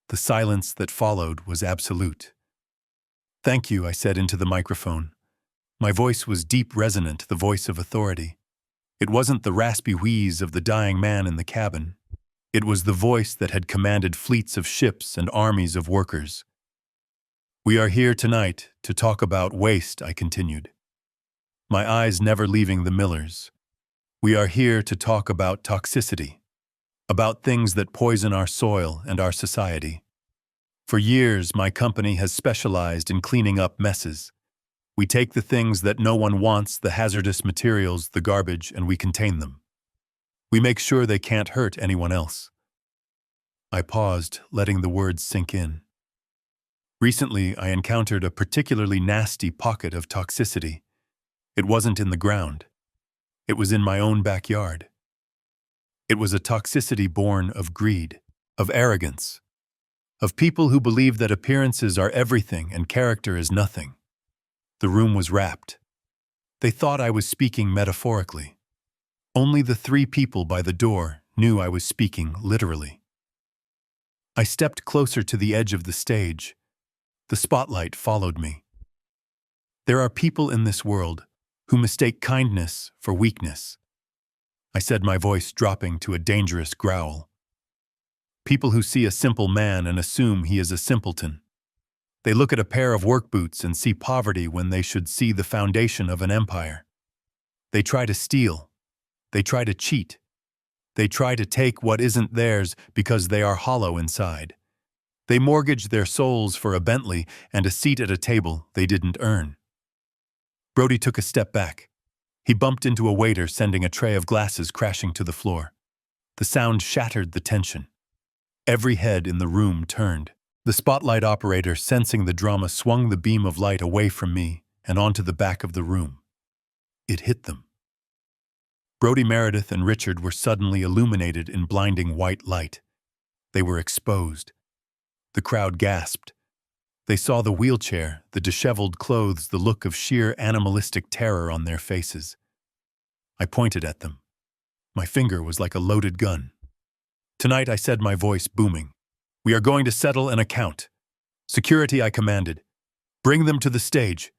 [SPEAKER 1] The silence that followed was absolute. "Thank you," I said into the microphone. My voice was deep, resonant, the voice of authority. It wasn't the raspy wheeze of the dying man in the cabin. It was the voice that had commanded fleets of ships and armies of workers. "We are here tonight to talk about waste," I continued, my eyes never leaving the Millers. "We are here to talk about toxicity, about things that poison our soil and our society. For years, my company has specialized in cleaning up messes. We take the things that no one wants, the hazardous materials, the garbage, and we contain them. We make sure they can't hurt anyone else." I paused, letting the words sink in. Recently, I encountered a particularly nasty pocket of toxicity. It wasn't in the ground. It was in my own backyard. It was a toxicity born of greed, of arrogance, of people who believe that appearances are everything and character is nothing. The room was wrapped. They thought I was speaking metaphorically. Only the three people by the door knew I was speaking literally. I stepped closer to the edge of the stage. The spotlight followed me. There are people in this world who mistake kindness for weakness. I said, my voice dropping to a dangerous growl. People who see a simple man and assume he is a simpleton. They look at a pair of work boots and see poverty when they should see the foundation of an empire. They try to steal. They try to cheat. They try to take what isn't theirs because they are hollow inside. They mortgage their souls for a Bentley and a seat at a table they didn't earn. Brody took a step back. He bumped into a waiter, sending a tray of glasses crashing to the floor. The sound shattered the tension. Every head in the room turned. The spotlight operator, sensing the drama, swung the beam of light away from me and onto the back of the room. It hit them. Brody, Meredith, and Richard were suddenly illuminated in blinding white light. They were exposed. The crowd gasped. They saw the wheelchair, the disheveled clothes, the look of sheer animalistic terror on their faces. I pointed at them. My finger was like a loaded gun. "Tonight," I said, my voice booming, "we are going to settle an account. Security," I commanded. "Bring them to the stage."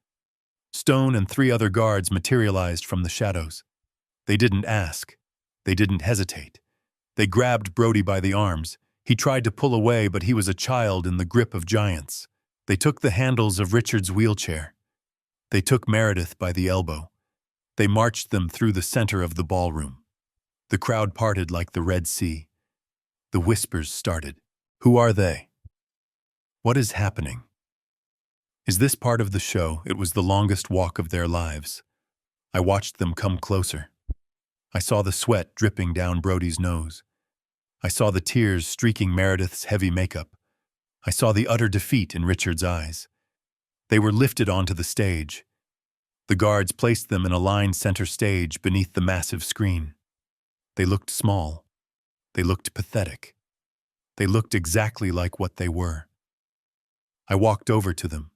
[SPEAKER 1] Stone and 3 other guards materialized from the shadows. They didn't ask. They didn't hesitate. They grabbed Brody by the arms. He tried to pull away, but he was a child in the grip of giants. They took the handles of Richard's wheelchair. They took Meredith by the elbow. They marched them through the center of the ballroom. The crowd parted like the Red Sea. The whispers started. Who are they? What is happening? Is this part of the show? It was the longest walk of their lives. I watched them come closer. I saw the sweat dripping down Brody's nose. I saw the tears streaking Meredith's heavy makeup. I saw the utter defeat in Richard's eyes. They were lifted onto the stage. The guards placed them in a line center stage beneath the massive screen. They looked small. They looked pathetic. They looked exactly like what they were. I walked over to them.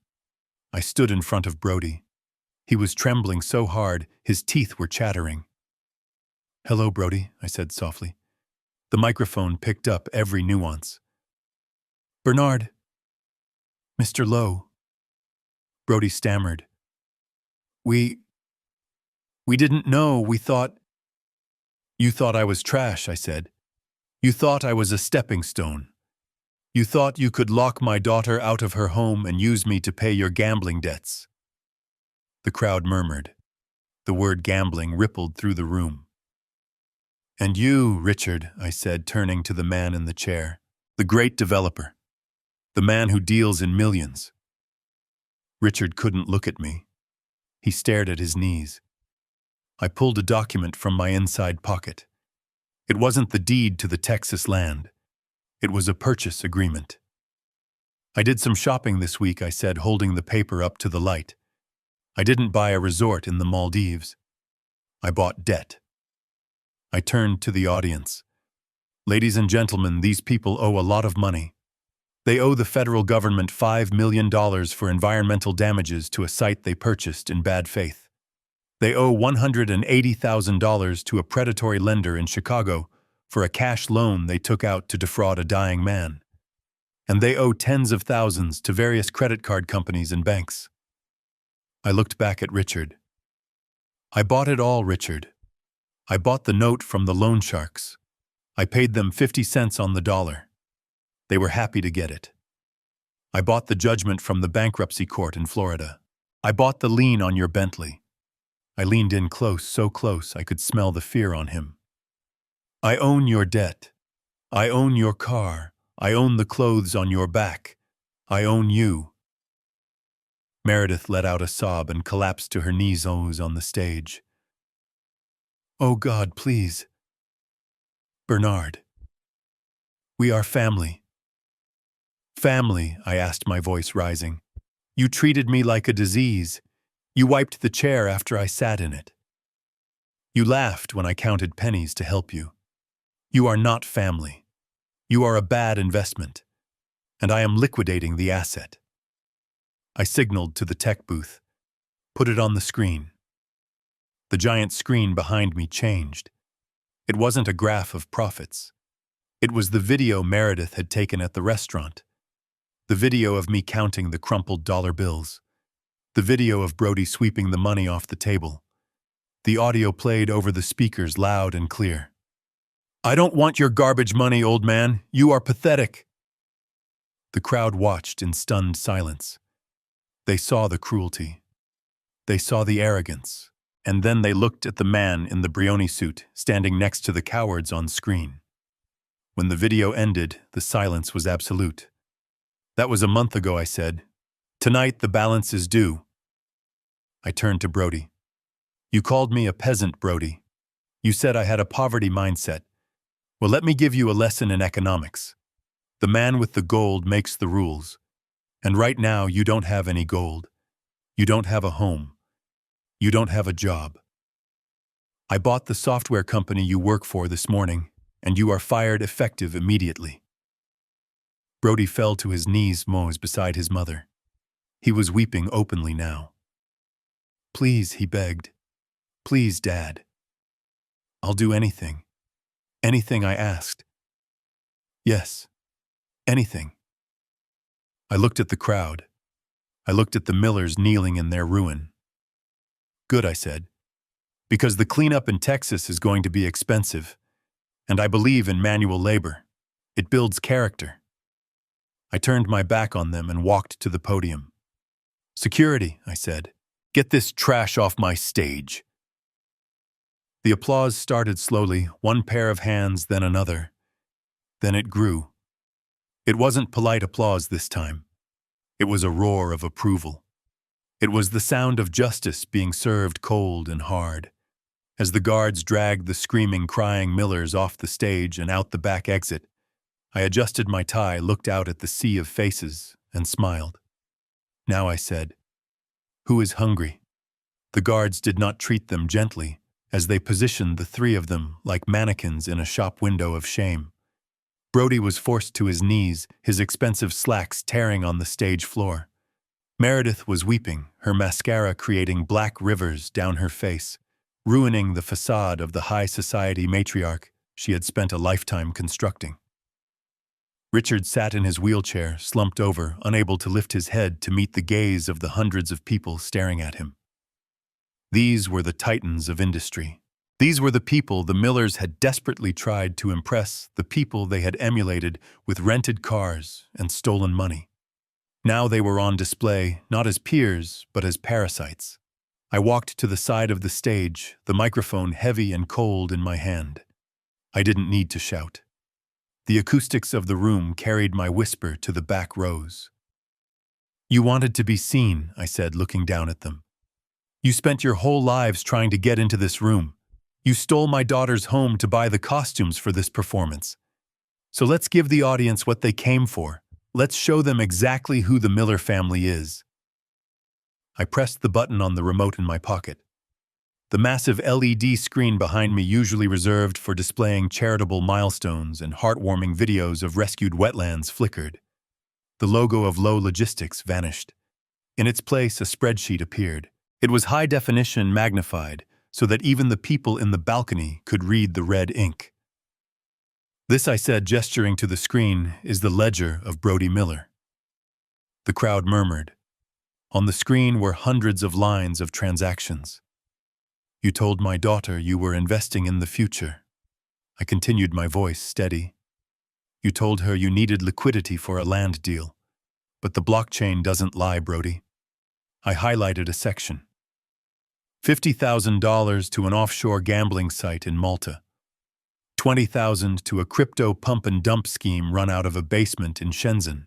[SPEAKER 1] I stood in front of Brody. He was trembling so hard, his teeth were chattering. "Hello, Brody," I said softly. The microphone picked up every nuance. "Bernard." "Mr. Lowe." Brody stammered. We didn't know. We thought—" "You thought I was trash," I said. "You thought I was a stepping stone. You thought you could lock my daughter out of her home and use me to pay your gambling debts." The crowd murmured. The word gambling rippled through the room. "And you, Richard," I said, turning to the man in the chair, "the great developer, the man who deals in millions." Richard couldn't look at me. He stared at his knees. I pulled a document from my inside pocket. It wasn't the deed to the Texas land. It was a purchase agreement. "I did some shopping this week," I said, holding the paper up to the light. "I didn't buy a resort in the Maldives. I bought debt." I turned to the audience. "Ladies and gentlemen, these people owe a lot of money. They owe the federal government $5 million for environmental damages to a site they purchased in bad faith. They owe $180,000 to a predatory lender in Chicago for a cash loan they took out to defraud a dying man. And they owe tens of thousands to various credit card companies and banks." I looked back at Richard. "I bought it all, Richard. I bought the note from the loan sharks. I paid them 50 cents on the dollar. They were happy to get it. I bought the judgment from the bankruptcy court in Florida. I bought the lien on your Bentley." I leaned in close, so close I could smell the fear on him. "I own your debt. I own your car. I own the clothes on your back. I own you." Meredith let out a sob and collapsed to her knees on the stage. "Oh God, please. Bernard. We are family." "Family?" I asked, my voice rising. "You treated me like a disease. You wiped the chair after I sat in it. You laughed when I counted pennies to help you. You are not family. You are a bad investment, and I am liquidating the asset." I signaled to the tech booth. "Put it on the screen." The giant screen behind me changed. It wasn't a graph of profits. It was the video Meredith had taken at the restaurant. The video of me counting the crumpled dollar bills. The video of Brody sweeping the money off the table. The audio played over the speakers loud and clear. "I don't want your garbage money, old man. You are pathetic." The crowd watched in stunned silence. They saw the cruelty. They saw the arrogance. And then they looked at the man in the Brioni suit standing next to the cowards on screen. When the video ended, the silence was absolute. "That was a month ago," I said. "Tonight the balance is due." I turned to Brody. "You called me a peasant, Brody. You said I had a poverty mindset. Well, let me give you a lesson in economics. The man with the gold makes the rules. And right now you don't have any gold. You don't have a home. You don't have a job. I bought the software company you work for this morning, and you are fired effective immediately." Brody fell to his knees, Mose, beside his mother. He was weeping openly now. "Please," he begged. "Please, Dad. I'll do anything. Anything I asked. Yes, anything." I looked at the crowd. I looked at the millers kneeling in their ruin. "Good," I said, "because the cleanup in Texas is going to be expensive, and I believe in manual labor. It builds character." I turned my back on them and walked to the podium. "Security," I said, "get this trash off my stage." The applause started slowly, one pair of hands, then another. Then it grew. It wasn't polite applause this time. It was a roar of approval. It was the sound of justice being served cold and hard. As the guards dragged the screaming, crying millers off the stage and out the back exit, I adjusted my tie, looked out at the sea of faces, and smiled. Now I said, "Who is hungry?" The guards did not treat them gently, as they positioned the three of them like mannequins in a shop window of shame. Brody was forced to his knees, his expensive slacks tearing on the stage floor. Meredith was weeping, her mascara creating black rivers down her face, ruining the facade of the high society matriarch she had spent a lifetime constructing. Richard sat in his wheelchair, slumped over, unable to lift his head to meet the gaze of the hundreds of people staring at him. These were the titans of industry. These were the people the millers had desperately tried to impress, the people they had emulated with rented cars and stolen money. Now they were on display, not as peers, but as parasites. I walked to the side of the stage, the microphone heavy and cold in my hand. I didn't need to shout. The acoustics of the room carried my whisper to the back rows. "You wanted to be seen," I said, looking down at them. "You spent your whole lives trying to get into this room. You stole my daughter's home to buy the costumes for this performance. So let's give the audience what they came for. Let's show them exactly who the Miller family is." I pressed the button on the remote in my pocket. The massive LED screen behind me, usually reserved for displaying charitable milestones and heartwarming videos of rescued wetlands, flickered. The logo of Low Logistics vanished. In its place, a spreadsheet appeared. It was high definition, magnified, so that even the people in the balcony could read the red ink. "This," I said, gesturing to the screen, "is the ledger of Brody Miller." The crowd murmured. On the screen were hundreds of lines of transactions. "You told my daughter you were investing in the future." I continued, my voice steady. "You told her you needed liquidity for a land deal. But the blockchain doesn't lie, Brody." I highlighted a section. $50,000 to an offshore gambling site in Malta. $20,000 to a crypto pump and dump scheme run out of a basement in Shenzhen.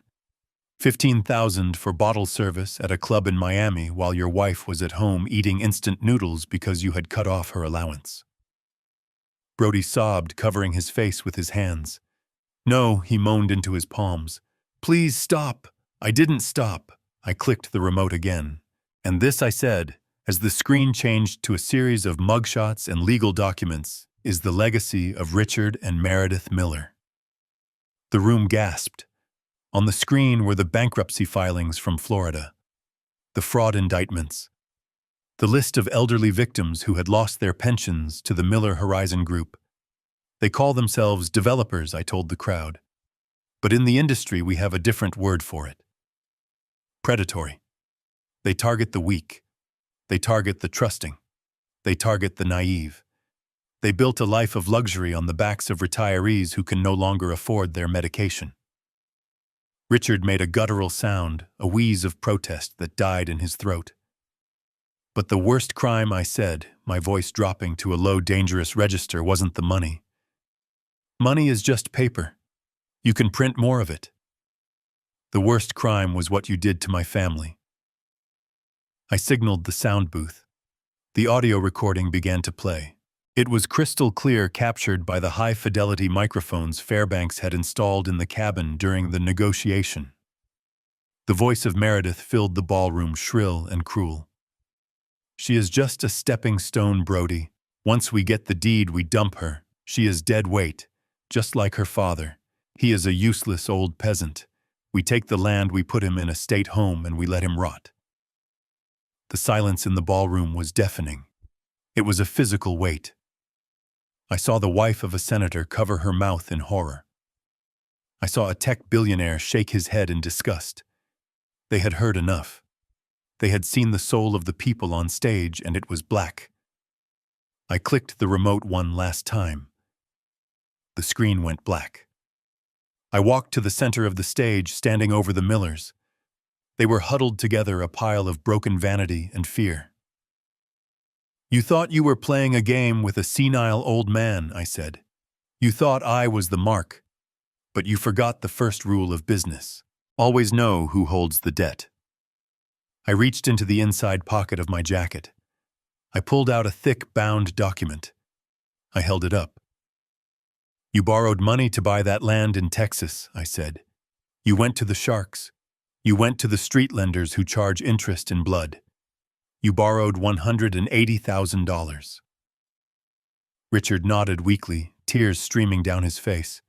[SPEAKER 1] $15,000 for bottle service at a club in Miami while your wife was at home eating instant noodles because you had cut off her allowance. Brody sobbed, covering his face with his hands. "No," he moaned into his palms. "Please stop." I didn't stop. I clicked the remote again. "And this," I said, as the screen changed to a series of mugshots and legal documents, "is the legacy of Richard and Meredith Miller." The room gasped. On the screen were the bankruptcy filings from Florida, the fraud indictments, the list of elderly victims who had lost their pensions to the Miller Horizon Group. "They call themselves developers," I told the crowd. "But in the industry we have a different word for it. Predatory. They target the weak. They target the trusting. They target the naive. They built a life of luxury on the backs of retirees who can no longer afford their medication." Richard made a guttural sound, a wheeze of protest that died in his throat. But the worst crime, I said, my voice dropping to a low, dangerous register, wasn't the money. Money is just paper. You can print more of it. The worst crime was what you did to my family. I signaled the sound booth. The audio recording began to play. It was crystal clear, captured by the high-fidelity microphones Fairbanks had installed in the cabin during the negotiation. The voice of Meredith filled the ballroom, shrill and cruel. She is just a stepping stone, Brody. Once we get the deed, we dump her. She is dead weight, just like her father. He is a useless old peasant. We take the land, we put him in a state home, and we let him rot. The silence in the ballroom was deafening. It was a physical weight. I saw the wife of a senator cover her mouth in horror. I saw a tech billionaire shake his head in disgust. They had heard enough. They had seen the soul of the people on stage, and it was black. I clicked the remote one last time. The screen went black. I walked to the center of the stage, standing over the Millers. They were huddled together, a pile of broken vanity and fear. You thought you were playing a game with a senile old man, I said. You thought I was the mark. But you forgot the first rule of business. Always know who holds the debt. I reached into the inside pocket of my jacket. I pulled out a thick, bound document. I held it up. You borrowed money to buy that land in Texas, I said. You went to the sharks. You went to the street lenders who charge interest in blood. You borrowed $180,000. Richard nodded weakly, tears streaming down his face.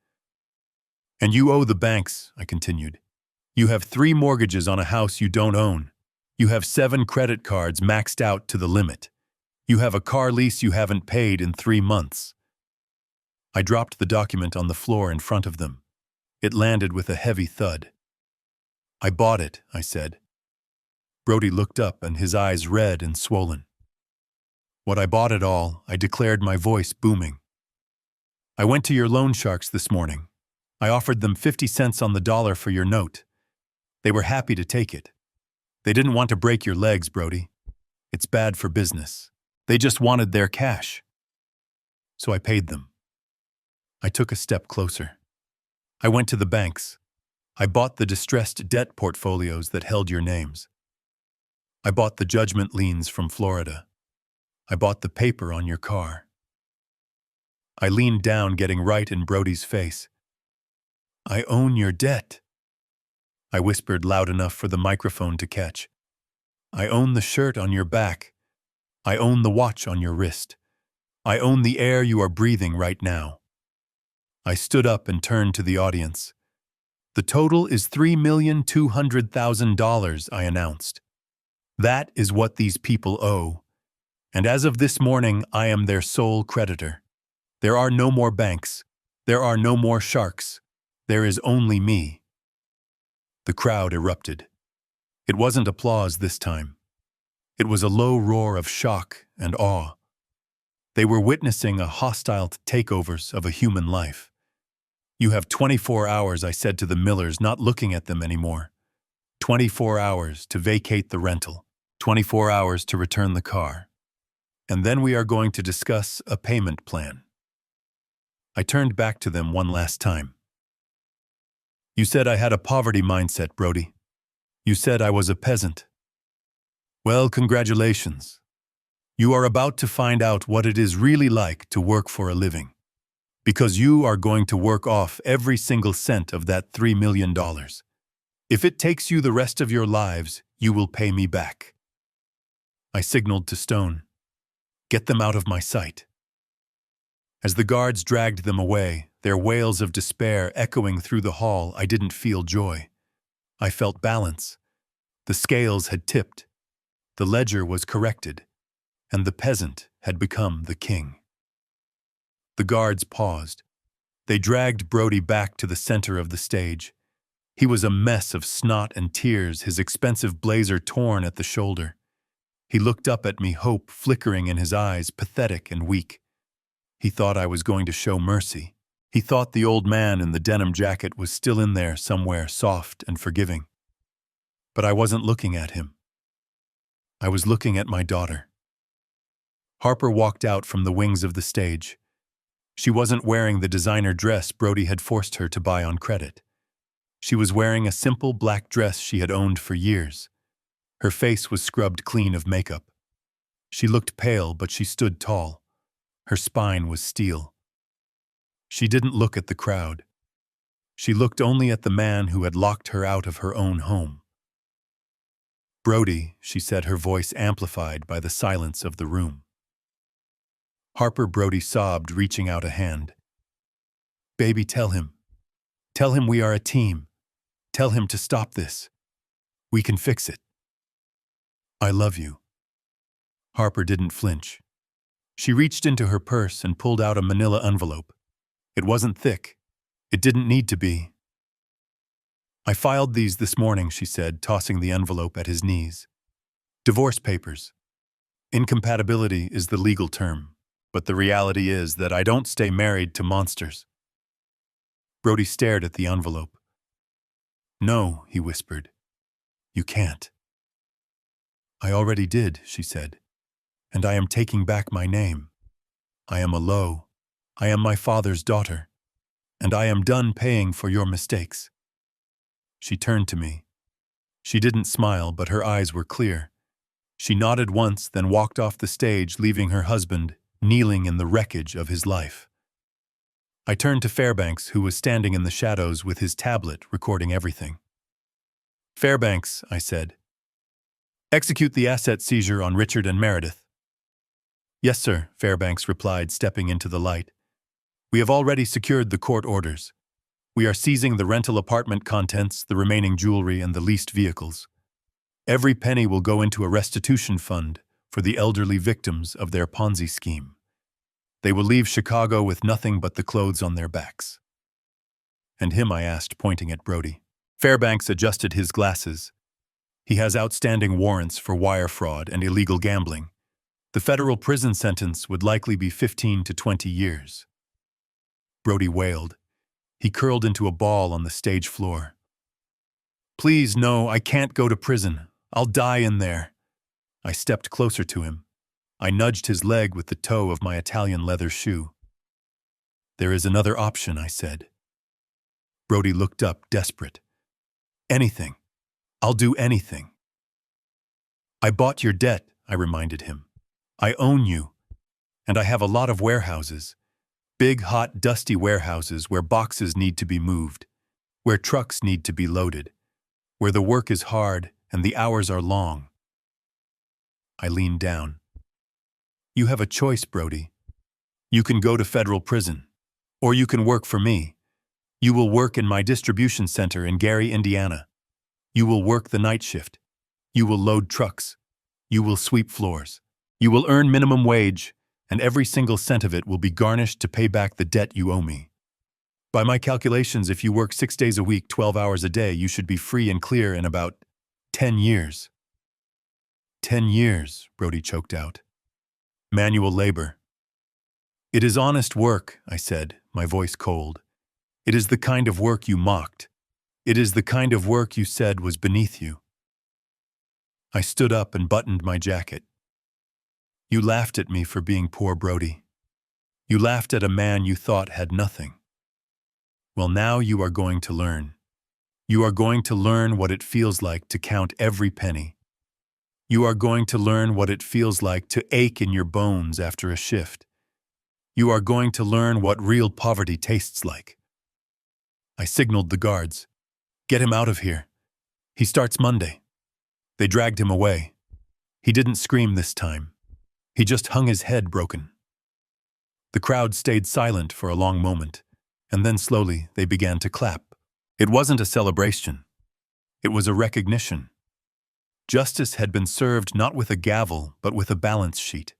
[SPEAKER 1] And you owe the banks, I continued. You have 3 mortgages on a house you don't own. You have 7 credit cards maxed out to the limit. You have a car lease you haven't paid in 3 months. I dropped the document on the floor in front of them. It landed with a heavy thud. I bought it, I said. Brody looked up, and his eyes red and swollen. What I bought it all, I declared, my voice booming. I went to your loan sharks this morning. I offered them 50 cents on the dollar for your note. They were happy to take it. They didn't want to break your legs, Brody. It's bad for business. They just wanted their cash. So I paid them. I took a step closer. I went to the banks. I bought the distressed debt portfolios that held your names. I bought the judgment liens from Florida. I bought the paper on your car. I leaned down, getting right in Brody's face. I own your debt. I whispered loud enough for the microphone to catch. I own the shirt on your back. I own the watch on your wrist. I own the air you are breathing right now. I stood up and turned to the audience. The total is $3,200,000, I announced. That is what these people owe. And as of this morning, I am their sole creditor. There are no more banks. There are no more sharks. There is only me. The crowd erupted. It wasn't applause this time. It was a low roar of shock and awe. They were witnessing a hostile takeover of a human life. You have 24 hours, I said to the Millers, not looking at them anymore. 24 hours to vacate the rental. 24 hours to return the car. And then we are going to discuss a payment plan. I turned back to them one last time. You said I had a poverty mindset, Brody. You said I was a peasant. Well, congratulations. You are about to find out what it is really like to work for a living. Because you are going to work off every single cent of that $3 million. If it takes you the rest of your lives, you will pay me back. I signaled to Stone. Get them out of my sight. As the guards dragged them away, their wails of despair echoing through the hall, I didn't feel joy. I felt balance. The scales had tipped. The ledger was corrected. And the peasant had become the king. The guards paused. They dragged Brody back to the center of the stage. He was a mess of snot and tears, his expensive blazer torn at the shoulder. He looked up at me, hope flickering in his eyes, pathetic and weak. He thought I was going to show mercy. He thought the old man in the denim jacket was still in there somewhere, soft and forgiving. But I wasn't looking at him. I was looking at my daughter. Harper walked out from the wings of the stage. She wasn't wearing the designer dress Brody had forced her to buy on credit. She was wearing a simple black dress she had owned for years. Her face was scrubbed clean of makeup. She looked pale, but she stood tall. Her spine was steel. She didn't look at the crowd. She looked only at the man who had locked her out of her own home. "Brody," she said, her voice amplified by the silence of the room. Harper Brody sobbed, reaching out a hand. "Baby, tell him. Tell him we are a team. Tell him to stop this. We can fix it. I love you." Harper didn't flinch. She reached into her purse and pulled out a manila envelope. It wasn't thick. It didn't need to be. "I filed these this morning," she said, tossing the envelope at his knees. "Divorce papers. Incompatibility is the legal term, but the reality is that I don't stay married to monsters." Brody stared at the envelope. "No," he whispered. "You can't." "I already did," she said, "and I am taking back my name. I am Alo. I am my father's daughter, and I am done paying for your mistakes." She turned to me. She didn't smile, but her eyes were clear. She nodded once, then walked off the stage, leaving her husband kneeling in the wreckage of his life. I turned to Fairbanks, who was standing in the shadows with his tablet, recording everything. "Fairbanks," I said, "execute the asset seizure on Richard and Meredith." "Yes, sir," Fairbanks replied, stepping into the light. "We have already secured the court orders. We are seizing the rental apartment contents, the remaining jewelry, and the leased vehicles. Every penny will go into a restitution fund for the elderly victims of their Ponzi scheme. They will leave Chicago with nothing but the clothes on their backs." "And him?" I asked, pointing at Brody. Fairbanks adjusted his glasses. "He has outstanding warrants for wire fraud and illegal gambling. The federal prison sentence would likely be 15 to 20 years. Brody wailed. He curled into a ball on the stage floor. "Please, no, I can't go to prison. I'll die in there." I stepped closer to him. I nudged his leg with the toe of my Italian leather shoe. "There is another option," I said. Brody looked up, desperate. "Anything. I'll do anything." "I bought your debt," I reminded him. "I own you. And I have a lot of warehouses. Big, hot, dusty warehouses where boxes need to be moved, where trucks need to be loaded, where the work is hard and the hours are long." I leaned down. "You have a choice, Brody. You can go to federal prison, or you can work for me. You will work in my distribution center in Gary, Indiana. You will work the night shift. You will load trucks. You will sweep floors. You will earn minimum wage, and every single cent of it will be garnished to pay back the debt you owe me. By my calculations, if you work 6 days a week, 12 hours a day, you should be free and clear in about 10 years. 10 years, Brody choked out. Manual labor. "It is honest work," I said, my voice cold. "It is the kind of work you mocked. It is the kind of work you said was beneath you." I stood up and buttoned my jacket. "You laughed at me for being poor, Brody. You laughed at a man you thought had nothing. Well, now you are going to learn. You are going to learn what it feels like to count every penny. You are going to learn what it feels like to ache in your bones after a shift. You are going to learn what real poverty tastes like." I signaled the guards. "Get him out of here. He starts Monday." They dragged him away. He didn't scream this time. He just hung his head broken. The crowd stayed silent for a long moment, and then slowly they began to clap. It wasn't a celebration. It was a recognition. Justice had been served not with a gavel, but with a balance sheet.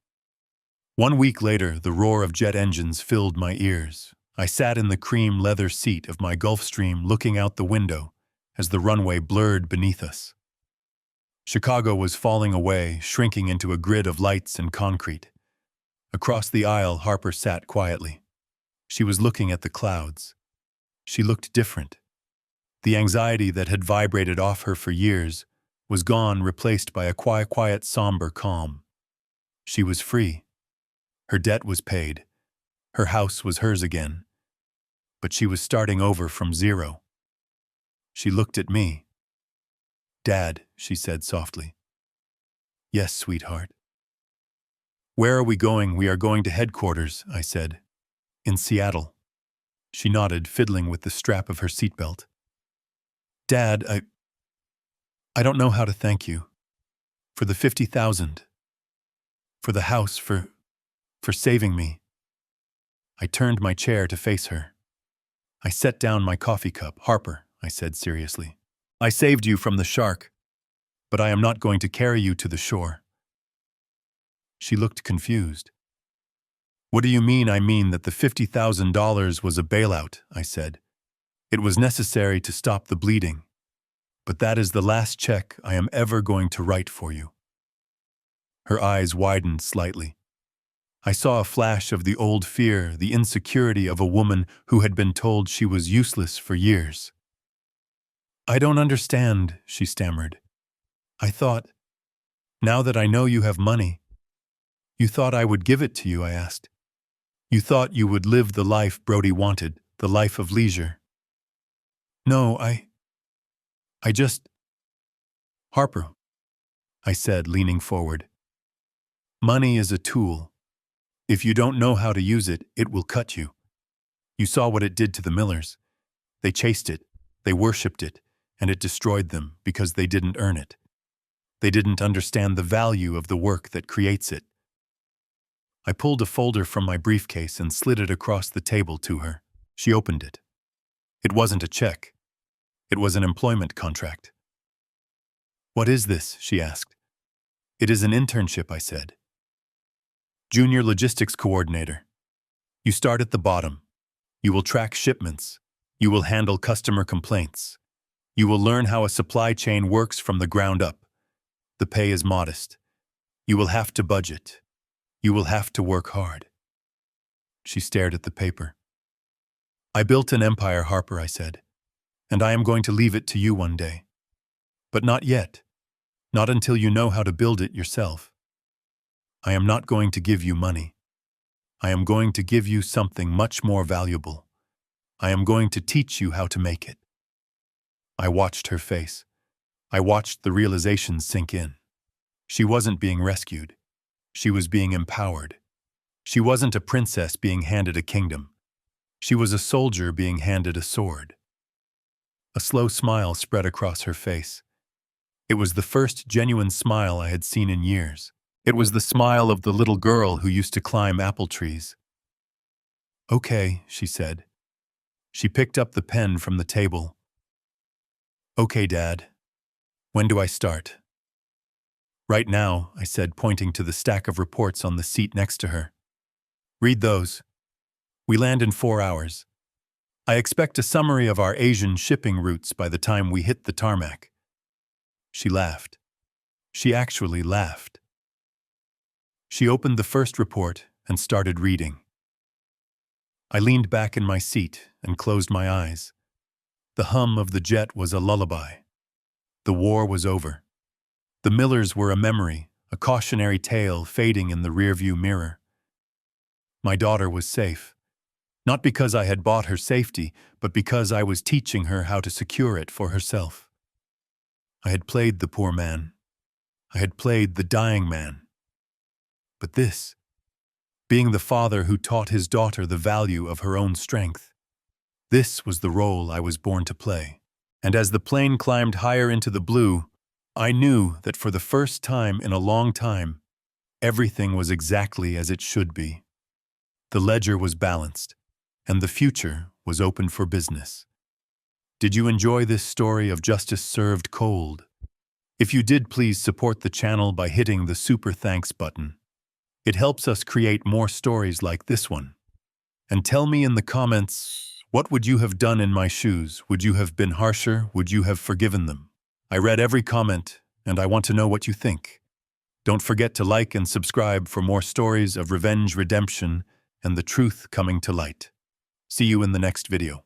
[SPEAKER 1] 1 week later, the roar of jet engines filled my ears. I sat in the cream leather seat of my Gulfstream looking out the window as the runway blurred beneath us. Chicago was falling away, shrinking into a grid of lights and concrete. Across the aisle, Harper sat quietly. She was looking at the clouds. She looked different. The anxiety that had vibrated off her for years was gone, replaced by a quiet, somber calm. She was free. Her debt was paid. Her house was hers again. But she was starting over from zero. She looked at me. "Dad," she said softly. "Yes, sweetheart." "Where are we going?" "We are going to headquarters," I said. "In Seattle." She nodded, fiddling with the strap of her seatbelt. "Dad, I don't know how to thank you. For the 50,000. For the house, for saving me." I turned my chair to face her. I set down my coffee cup. "Harper," I said seriously, "I saved you from the shark, but I am not going to carry you to the shore." She looked confused. "What do you mean?" "I mean that the $50,000 was a bailout," I said. "It was necessary to stop the bleeding. But that is the last check I am ever going to write for you." Her eyes widened slightly. I saw a flash of the old fear, the insecurity of a woman who had been told she was useless for years. "I don't understand," she stammered. "I thought, now that I know you have money." "You thought I would give it to you?" I asked. "You thought you would live the life Brody wanted, the life of leisure." "No, I just—" "Harper," I said, leaning forward. "Money is a tool. If you don't know how to use it, it will cut you. You saw what it did to the Millers. They chased it, they worshipped it, and it destroyed them because they didn't earn it. They didn't understand the value of the work that creates it." I pulled a folder from my briefcase and slid it across the table to her. She opened it. It wasn't a check. It was an employment contract. "What is this?" she asked. "It is an internship," I said. "Junior logistics coordinator. You start at the bottom. You will track shipments. You will handle customer complaints. You will learn how a supply chain works from the ground up. The pay is modest. You will have to budget. You will have to work hard." She stared at the paper. "I built an empire, Harper," I said, "and I am going to leave it to you one day. But not yet. Not until you know how to build it yourself. I am not going to give you money. I am going to give you something much more valuable. I am going to teach you how to make it." I watched her face. I watched the realization sink in. She wasn't being rescued. She was being empowered. She wasn't a princess being handed a kingdom. She was a soldier being handed a sword. A slow smile spread across her face. It was the first genuine smile I had seen in years. It was the smile of the little girl who used to climb apple trees. "Okay," she said. She picked up the pen from the table. "Okay, Dad. When do I start?" "Right now," I said, pointing to the stack of reports on the seat next to her. "Read those. We land in 4 hours. I expect a summary of our Asian shipping routes by the time we hit the tarmac." She laughed. She actually laughed. She opened the first report and started reading. I leaned back in my seat and closed my eyes. The hum of the jet was a lullaby. The war was over. The Millers were a memory, a cautionary tale fading in the rearview mirror. My daughter was safe. Not because I had bought her safety, but because I was teaching her how to secure it for herself. I had played the poor man. I had played the dying man. But this, being the father who taught his daughter the value of her own strength, this was the role I was born to play. And as the plane climbed higher into the blue, I knew that for the first time in a long time, everything was exactly as it should be. The ledger was balanced, and the future was open for business. Did you enjoy this story of justice served cold? If you did, please support the channel by hitting the super thanks button. It helps us create more stories like this one. And tell me in the comments, what would you have done in my shoes? Would you have been harsher? Would you have forgiven them? I read every comment, and I want to know what you think. Don't forget to like and subscribe for more stories of revenge, redemption, and the truth coming to light. See you in the next video.